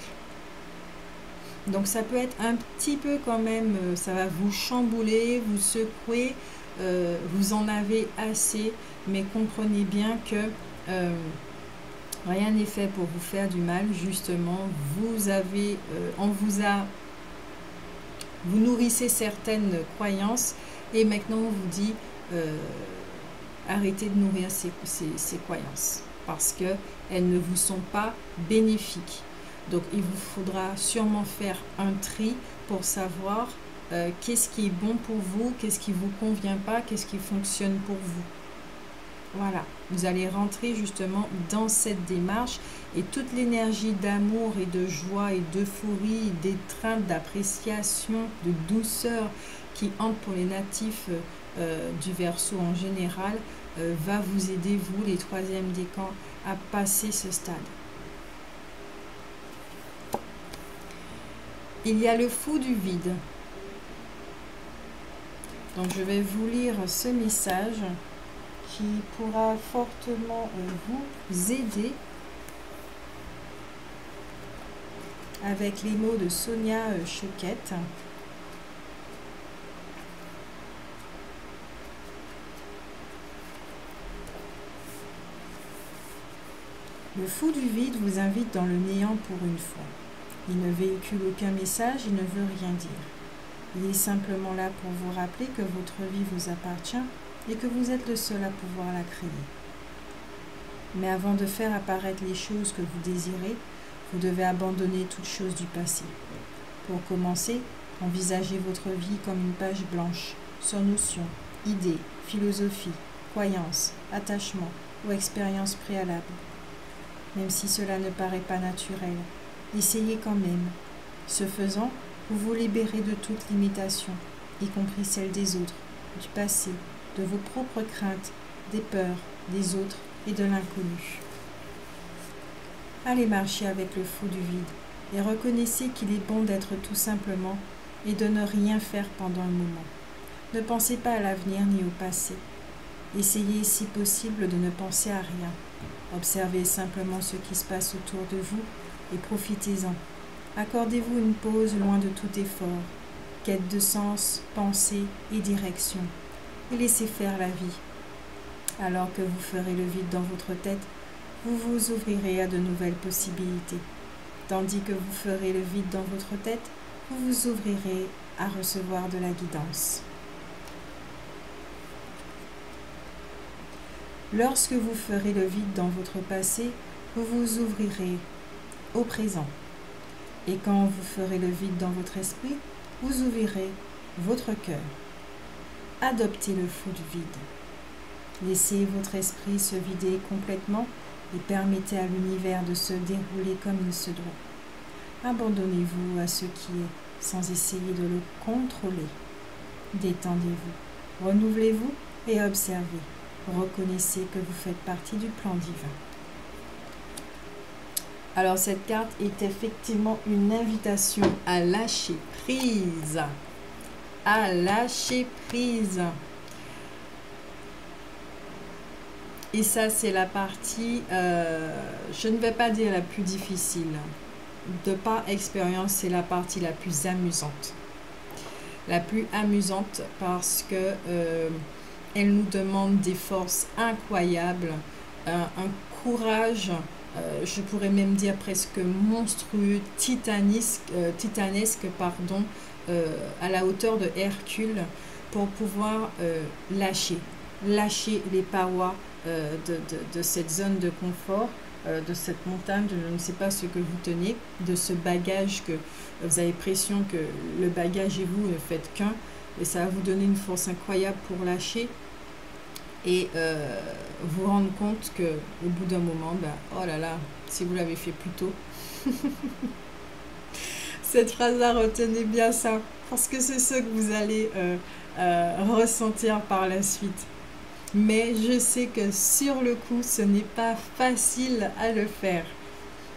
Donc ça peut être un petit peu quand même, ça va vous chambouler, vous secouer, vous en avez assez, mais comprenez bien que rien n'est fait pour vous faire du mal, justement. Vous nourrissez certaines croyances et maintenant on vous dit arrêtez de nourrir ces croyances parce qu'elles ne vous sont pas bénéfiques. Donc il vous faudra sûrement faire un tri pour savoir qu'est-ce qui est bon pour vous, qu'est-ce qui ne vous convient pas, qu'est-ce qui fonctionne pour vous. Voilà, vous allez rentrer justement dans cette démarche et toute l'énergie d'amour et de joie et d'euphorie, d'étreinte, d'appréciation, de douceur qui entre pour les natifs du Verseau en général va vous aider, vous, les troisièmes décans, à passer ce stade. Il y a le fou du vide. Donc je vais vous lire ce message qui pourra fortement vous aider avec les mots de Sonia Choquette. Le fou du vide vous invite dans le néant pour une fois. Il ne véhicule aucun message, il ne veut rien dire. Il est simplement là pour vous rappeler que votre vie vous appartient et que vous êtes le seul à pouvoir la créer. Mais avant de faire apparaître les choses que vous désirez, vous devez abandonner toute chose du passé. Pour commencer, envisagez votre vie comme une page blanche, sans notions, idées, philosophies, croyances, attachements ou expériences préalables. Même si cela ne paraît pas naturel, essayez quand même. Ce faisant, vous vous libérez de toute limitation, y compris celle des autres, du passé, de vos propres craintes, des peurs, des autres et de l'inconnu. Allez marcher avec le fou du vide et reconnaissez qu'il est bon d'être tout simplement et de ne rien faire pendant un moment. Ne pensez pas à l'avenir ni au passé. Essayez si possible de ne penser à rien. Observez simplement ce qui se passe autour de vous et profitez-en. Accordez-vous une pause loin de tout effort, quête de sens, pensée et direction, et laissez faire la vie. Alors que vous ferez le vide dans votre tête, vous vous ouvrirez à de nouvelles possibilités. Tandis que vous ferez le vide dans votre tête, vous vous ouvrirez à recevoir de la guidance. Lorsque vous ferez le vide dans votre passé, vous vous ouvrirez au présent. Et quand vous ferez le vide dans votre esprit, vous ouvrirez votre cœur. Adoptez le fou du vide. Laissez votre esprit se vider complètement et permettez à l'univers de se dérouler comme il se doit. Abandonnez-vous à ce qui est sans essayer de le contrôler. Détendez-vous, renouvelez-vous et observez. Reconnaissez que vous faites partie du plan divin. Alors cette carte est effectivement une invitation à lâcher prise. À lâcher prise. Et ça c'est la partie, je ne vais pas dire la plus difficile. De par expérience, c'est la partie la plus amusante. La plus amusante parce que elle nous demande des forces incroyables, un courage, je pourrais même dire presque monstrueux, titanesque, à la hauteur de Hercule, pour pouvoir lâcher les parois de cette zone de confort, de cette montagne, je ne sais pas ce que vous tenez, de ce bagage que vous avez l'impression que le bagage et vous ne faites qu'un, et ça va vous donner une force incroyable pour lâcher et vous rendre compte que au bout d'un moment, oh là là, si vous l'avez fait plus tôt. Cette phrase-là, retenez bien ça, parce que c'est ce que vous allez ressentir par la suite. Mais je sais que sur le coup, ce n'est pas facile à le faire.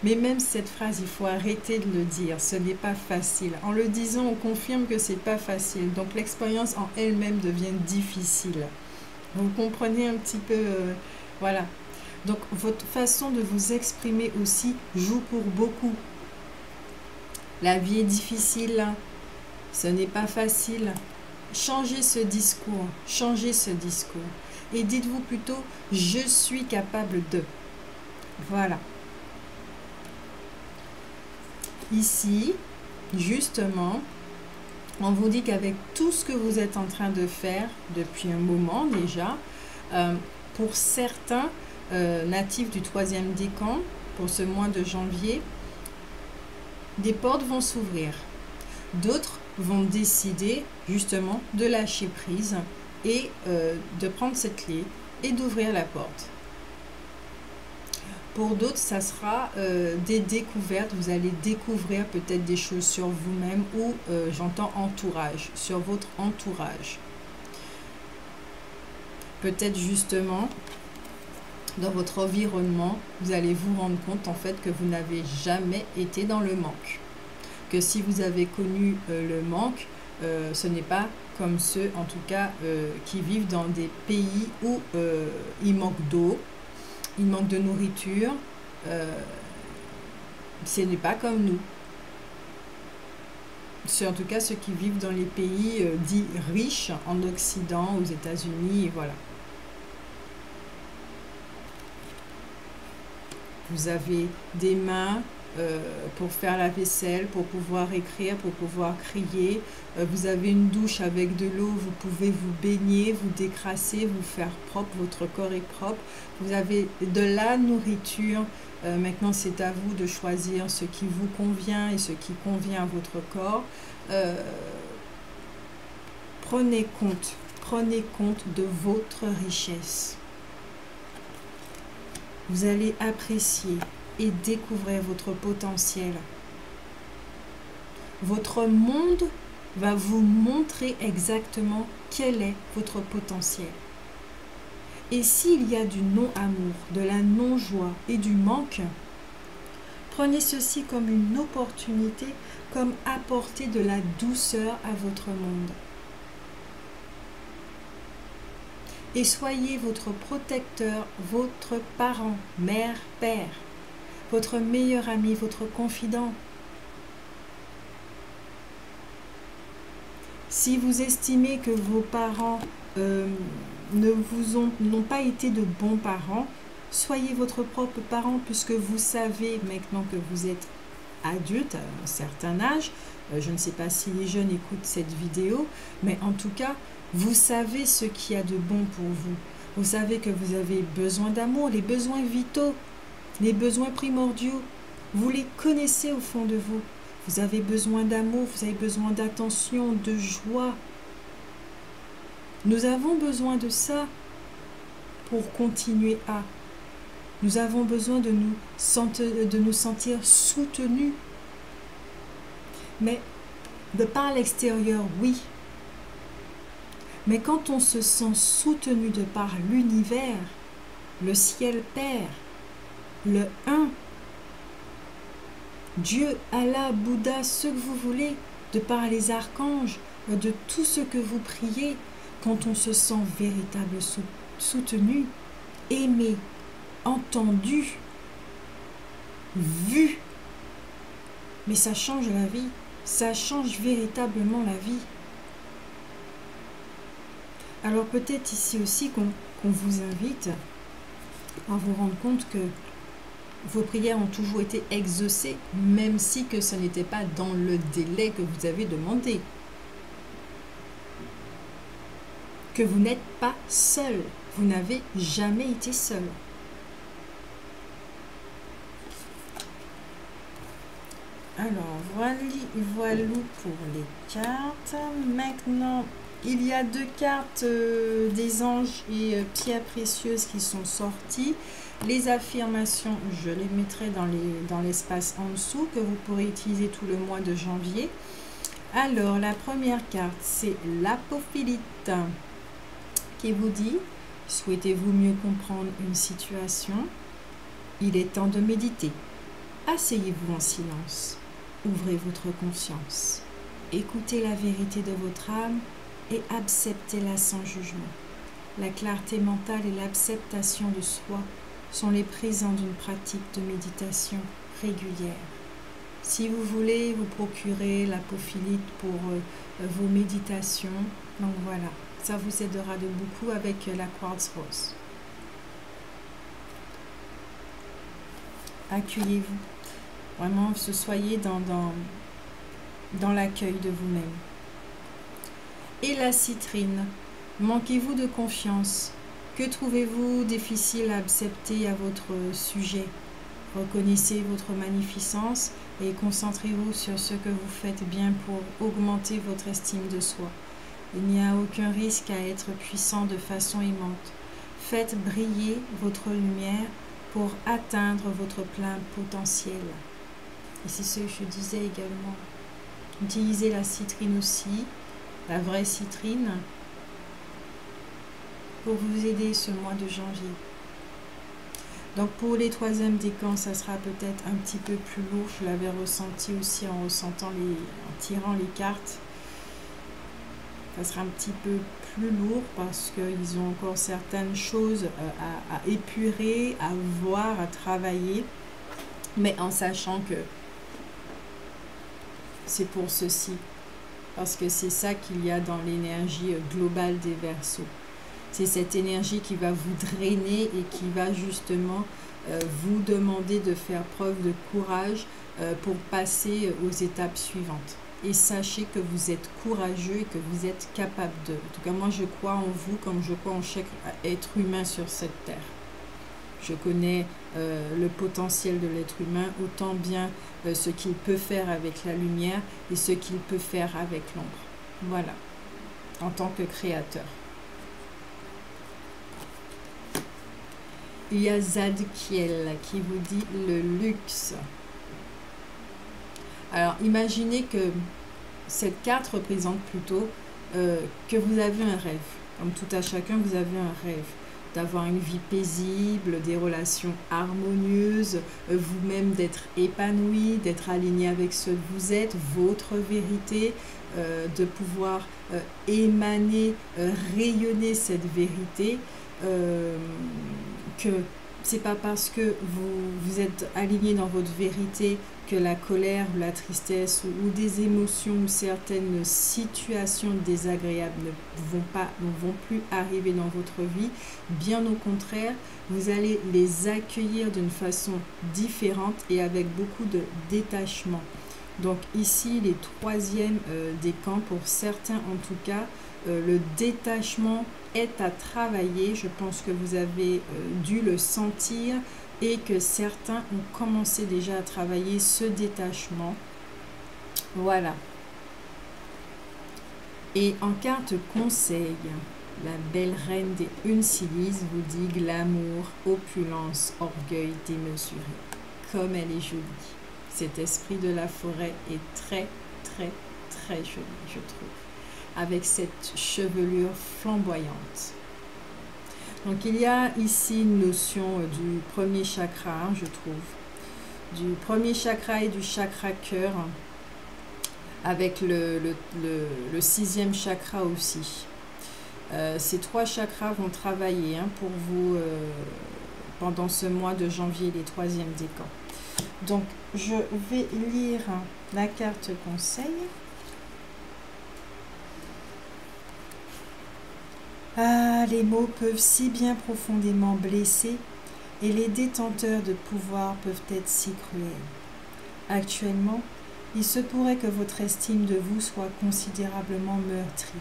Mais même cette phrase, il faut arrêter de le dire. Ce n'est pas facile. En le disant, on confirme que c'est pas facile. Donc l'expérience en elle-même devient difficile. Vous comprenez un petit peu, voilà. Donc, votre façon de vous exprimer aussi joue pour beaucoup. La vie est difficile, ce n'est pas facile. Changez ce discours, changez ce discours. Et dites-vous plutôt, je suis capable de. Voilà. Ici, justement, on vous dit qu'avec tout ce que vous êtes en train de faire depuis un moment déjà, pour certains natifs du 3e décan, pour ce mois de janvier, des portes vont s'ouvrir. D'autres vont décider justement de lâcher prise et de prendre cette clé et d'ouvrir la porte. Pour d'autres, ça sera des découvertes. Vous allez découvrir peut-être des choses sur vous-même ou j'entends entourage, sur votre entourage. Peut-être justement dans votre environnement, vous allez vous rendre compte en fait que vous n'avez jamais été dans le manque. Que si vous avez connu le manque, ce n'est pas comme ceux en tout cas qui vivent dans des pays où il manque d'eau, il manque de nourriture, ce n'est pas comme nous. C'est en tout cas ceux qui vivent dans les pays dits riches en Occident, aux États-Unis, et voilà. Vous avez des mains pour faire la vaisselle, pour pouvoir écrire, pour pouvoir crier. Vous avez une douche avec de l'eau, vous pouvez vous baigner, vous décrasser, vous faire propre, votre corps est propre. Vous avez de la nourriture. Maintenant, c'est à vous de choisir ce qui vous convient et ce qui convient à votre corps. Prenez compte de votre richesse. Vous allez apprécier et découvrir votre potentiel. Votre monde va vous montrer exactement quel est votre potentiel. Et s'il y a du non-amour, de la non-joie et du manque, prenez ceci comme une opportunité, comme apporter de la douceur à votre monde. Et soyez votre protecteur, votre parent, mère, père, votre meilleur ami, votre confident. Si vous estimez que vos parents n'ont pas été de bons parents, soyez votre propre parent puisque vous savez maintenant que vous êtes adulte à un certain âge. Je ne sais pas si les jeunes écoutent cette vidéo, mais en tout cas, vous savez ce qu'il y a de bon pour vous. Vous savez que vous avez besoin d'amour, les besoins vitaux, les besoins primordiaux. Vous les connaissez au fond de vous. Vous avez besoin d'amour, vous avez besoin d'attention, de joie. Nous avons besoin de ça pour continuer à. Nous avons besoin de nous sentir soutenus. Mais de par l'extérieur, oui. Mais quand on se sent soutenu de par l'univers, le ciel Père, le Un, Dieu, Allah, Bouddha, ce que vous voulez, de par les archanges, de tout ce que vous priez, quand on se sent véritable soutenu, aimé, entendu, vu, mais ça change la vie, ça change véritablement la vie. Alors peut-être ici aussi qu'on vous invite à vous rendre compte que vos prières ont toujours été exaucées, même si que ce n'était pas dans le délai que vous avez demandé. Que vous n'êtes pas seul, vous n'avez jamais été seul. Alors, voilà pour les cartes. Maintenant, il y a 2 cartes des anges et pierres précieuses qui sont sorties. Les affirmations, je les mettrai dans l'espace en dessous que vous pourrez utiliser tout le mois de janvier. Alors, la première carte, c'est l'apophilite qui vous dit « Souhaitez-vous mieux comprendre une situation? Il est temps de méditer. Asseyez-vous en silence. Ouvrez votre conscience. Écoutez la vérité de votre âme et acceptez-la sans jugement. La clarté mentale et l'acceptation de soi sont les présents d'une pratique de méditation régulière. Si vous voulez vous procurer l'apophilite pour vos méditations, donc voilà, ça vous aidera de beaucoup avec la quartz rose. Accueillez-vous, vraiment, soyez dans l'accueil de vous-même. Et la citrine, manquez-vous de confiance? Que trouvez-vous difficile à accepter à votre sujet? Reconnaissez votre magnificence et concentrez-vous sur ce que vous faites bien pour augmenter votre estime de soi. Il n'y a aucun risque à être puissant de façon aimante. Faites briller votre lumière pour atteindre votre plein potentiel. Et c'est ce que je disais également. Utilisez la citrine aussi, la vraie citrine, pour vous aider ce mois de janvier. Donc pour les troisièmes décans, ça sera peut-être un petit peu plus lourd. Je l'avais ressenti aussi en tirant les cartes. Ça sera un petit peu plus lourd parce qu'ils ont encore certaines choses à épurer, à voir, à travailler. Mais en sachant que c'est pour ceci. Parce que c'est ça qu'il y a dans l'énergie globale des Verseaux. C'est cette énergie qui va vous drainer et qui va justement vous demander de faire preuve de courage pour passer aux étapes suivantes. Et sachez que vous êtes courageux et que vous êtes capable de. En tout cas, moi, je crois en vous comme je crois en chaque être humain sur cette terre. Je connais le potentiel de l'être humain, autant bien ce qu'il peut faire avec la lumière et ce qu'il peut faire avec l'ombre. Voilà, en tant que créateur. Il y a Zadkiel qui vous dit le luxe. Alors, imaginez que cette carte représente plutôt que vous avez un rêve. Comme tout à chacun, vous avez un rêve. D'avoir une vie paisible, des relations harmonieuses, vous-même d'être épanoui, d'être aligné avec ce que vous êtes, votre vérité, de pouvoir émaner, rayonner cette vérité. Que c'est pas parce que vous êtes aligné dans votre vérité que la colère, la tristesse ou des émotions ou certaines situations désagréables ne vont plus arriver dans votre vie. Bien au contraire, vous allez les accueillir d'une façon différente et avec beaucoup de détachement. Donc ici, les troisièmes décans, pour certains en tout cas, le détachement est à travailler. Je pense que vous avez dû le sentir et que certains ont commencé déjà à travailler ce détachement. Voilà. Et en carte conseil, la belle reine des Uncilis vous dit glamour, opulence, orgueil démesuré. Comme elle est jolie. Cet esprit de la forêt est très, très, très joli, je trouve. Avec cette chevelure flamboyante. Donc il y a ici une notion du premier chakra, je trouve. Du premier chakra et du chakra cœur. Avec le sixième chakra aussi. Ces trois chakras vont travailler pour vous pendant ce mois de janvier, les troisièmes décans. Donc je vais lire la carte conseil. Ah, les mots peuvent si bien profondément blesser et les détenteurs de pouvoir peuvent être si cruels. Actuellement, il se pourrait que votre estime de vous soit considérablement meurtrie.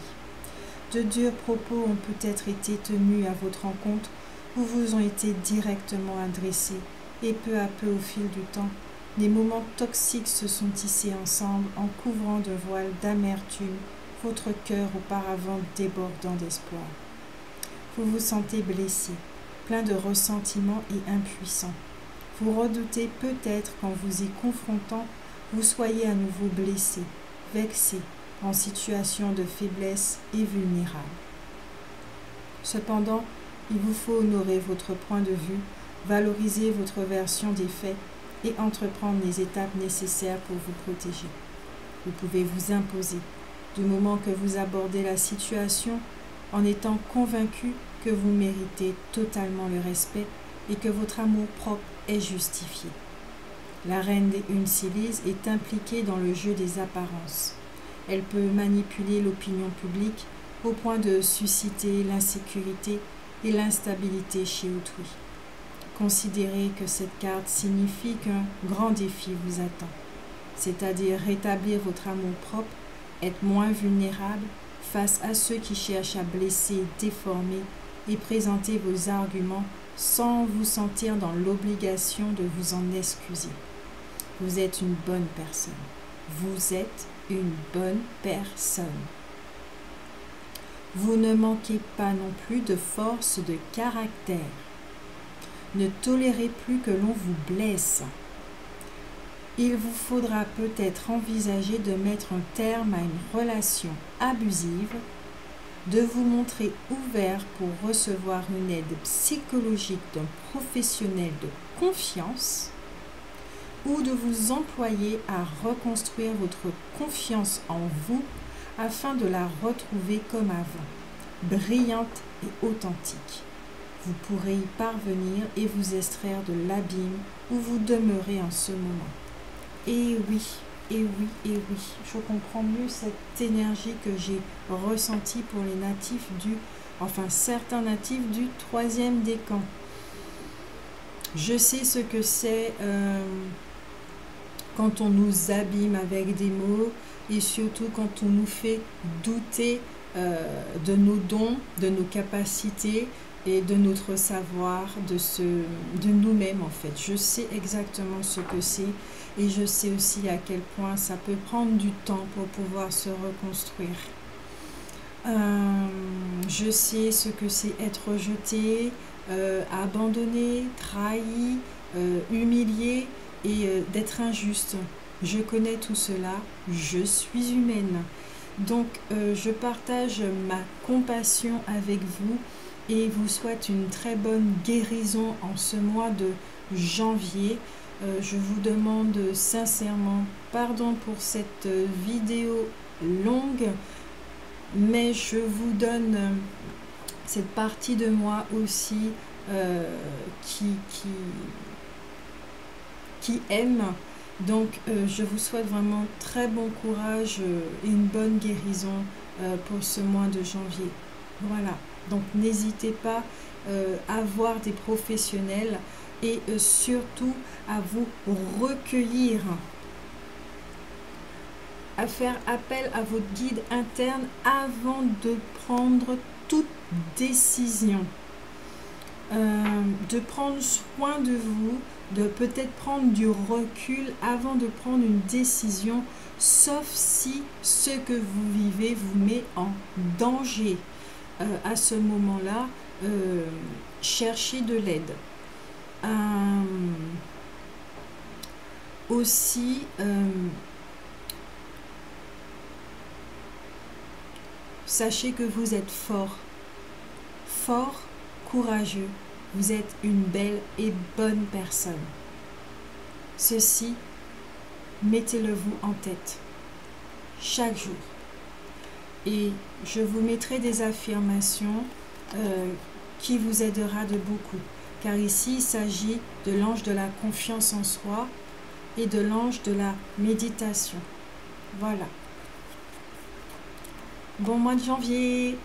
De durs propos ont peut-être été tenus à votre encontre ou vous ont été directement adressés et peu à peu au fil du temps, des moments toxiques se sont tissés ensemble en couvrant de voiles d'amertume votre cœur auparavant débordant d'espoir. Vous vous sentez blessé, plein de ressentiment et impuissant. Vous redoutez peut-être qu'en vous y confrontant, vous soyez à nouveau blessé, vexé, en situation de faiblesse et vulnérable. Cependant, il vous faut honorer votre point de vue, valoriser votre version des faits et entreprendre les étapes nécessaires pour vous protéger. Vous pouvez vous imposer, du moment que vous abordez la situation, en étant convaincu que vous méritez totalement le respect et que votre amour-propre est justifié. La reine des Uncilis est impliquée dans le jeu des apparences. Elle peut manipuler l'opinion publique au point de susciter l'insécurité et l'instabilité chez autrui. Considérez que cette carte signifie qu'un grand défi vous attend, c'est-à-dire rétablir votre amour-propre, être moins vulnérable face à ceux qui cherchent à blesser, déformer et présenter vos arguments sans vous sentir dans l'obligation de vous en excuser. Vous êtes une bonne personne. Vous êtes une bonne personne. Vous ne manquez pas non plus de force de caractère. Ne tolérez plus que l'on vous blesse. Il vous faudra peut-être envisager de mettre un terme à une relation abusive, de vous montrer ouvert pour recevoir une aide psychologique d'un professionnel de confiance ou de vous employer à reconstruire votre confiance en vous afin de la retrouver comme avant, brillante et authentique. Vous pourrez y parvenir et vous extraire de l'abîme où vous demeurez en ce moment. Et oui, et oui, et oui, je comprends mieux cette énergie que j'ai ressentie pour les natifs certains natifs du 3e décan. Je sais ce que c'est quand on nous abîme avec des mots et surtout quand on nous fait douter de nos dons, de nos capacités et de notre savoir, de nous-mêmes en fait. Je sais exactement ce que c'est et je sais aussi à quel point ça peut prendre du temps pour pouvoir se reconstruire. Je sais ce que c'est être rejeté, abandonné, trahi, humilié et d'être injuste. Je connais tout cela, je suis humaine. Donc je partage ma compassion avec vous et vous souhaite une très bonne guérison en ce mois de janvier. Je vous demande sincèrement pardon pour cette vidéo longue, mais je vous donne cette partie de moi aussi qui aime. Donc je vous souhaite vraiment très bon courage et une bonne guérison pour ce mois de janvier. Voilà, donc n'hésitez pas à voir des professionnels et surtout à vous recueillir, à faire appel à votre guide interne avant de prendre toute décision, de prendre soin de vous, de peut-être prendre du recul avant de prendre une décision, sauf si ce que vous vivez vous met en danger. À ce moment-là, cherchez de l'aide. Aussi, sachez que vous êtes fort, courageux. Vous êtes une belle et bonne personne. Ceci, mettez-le-vous en tête chaque jour. Et je vous mettrai des affirmations qui vous aidera de beaucoup. Car ici, il s'agit de l'ange de la confiance en soi et de l'ange de la méditation. Voilà. Bon mois de janvier!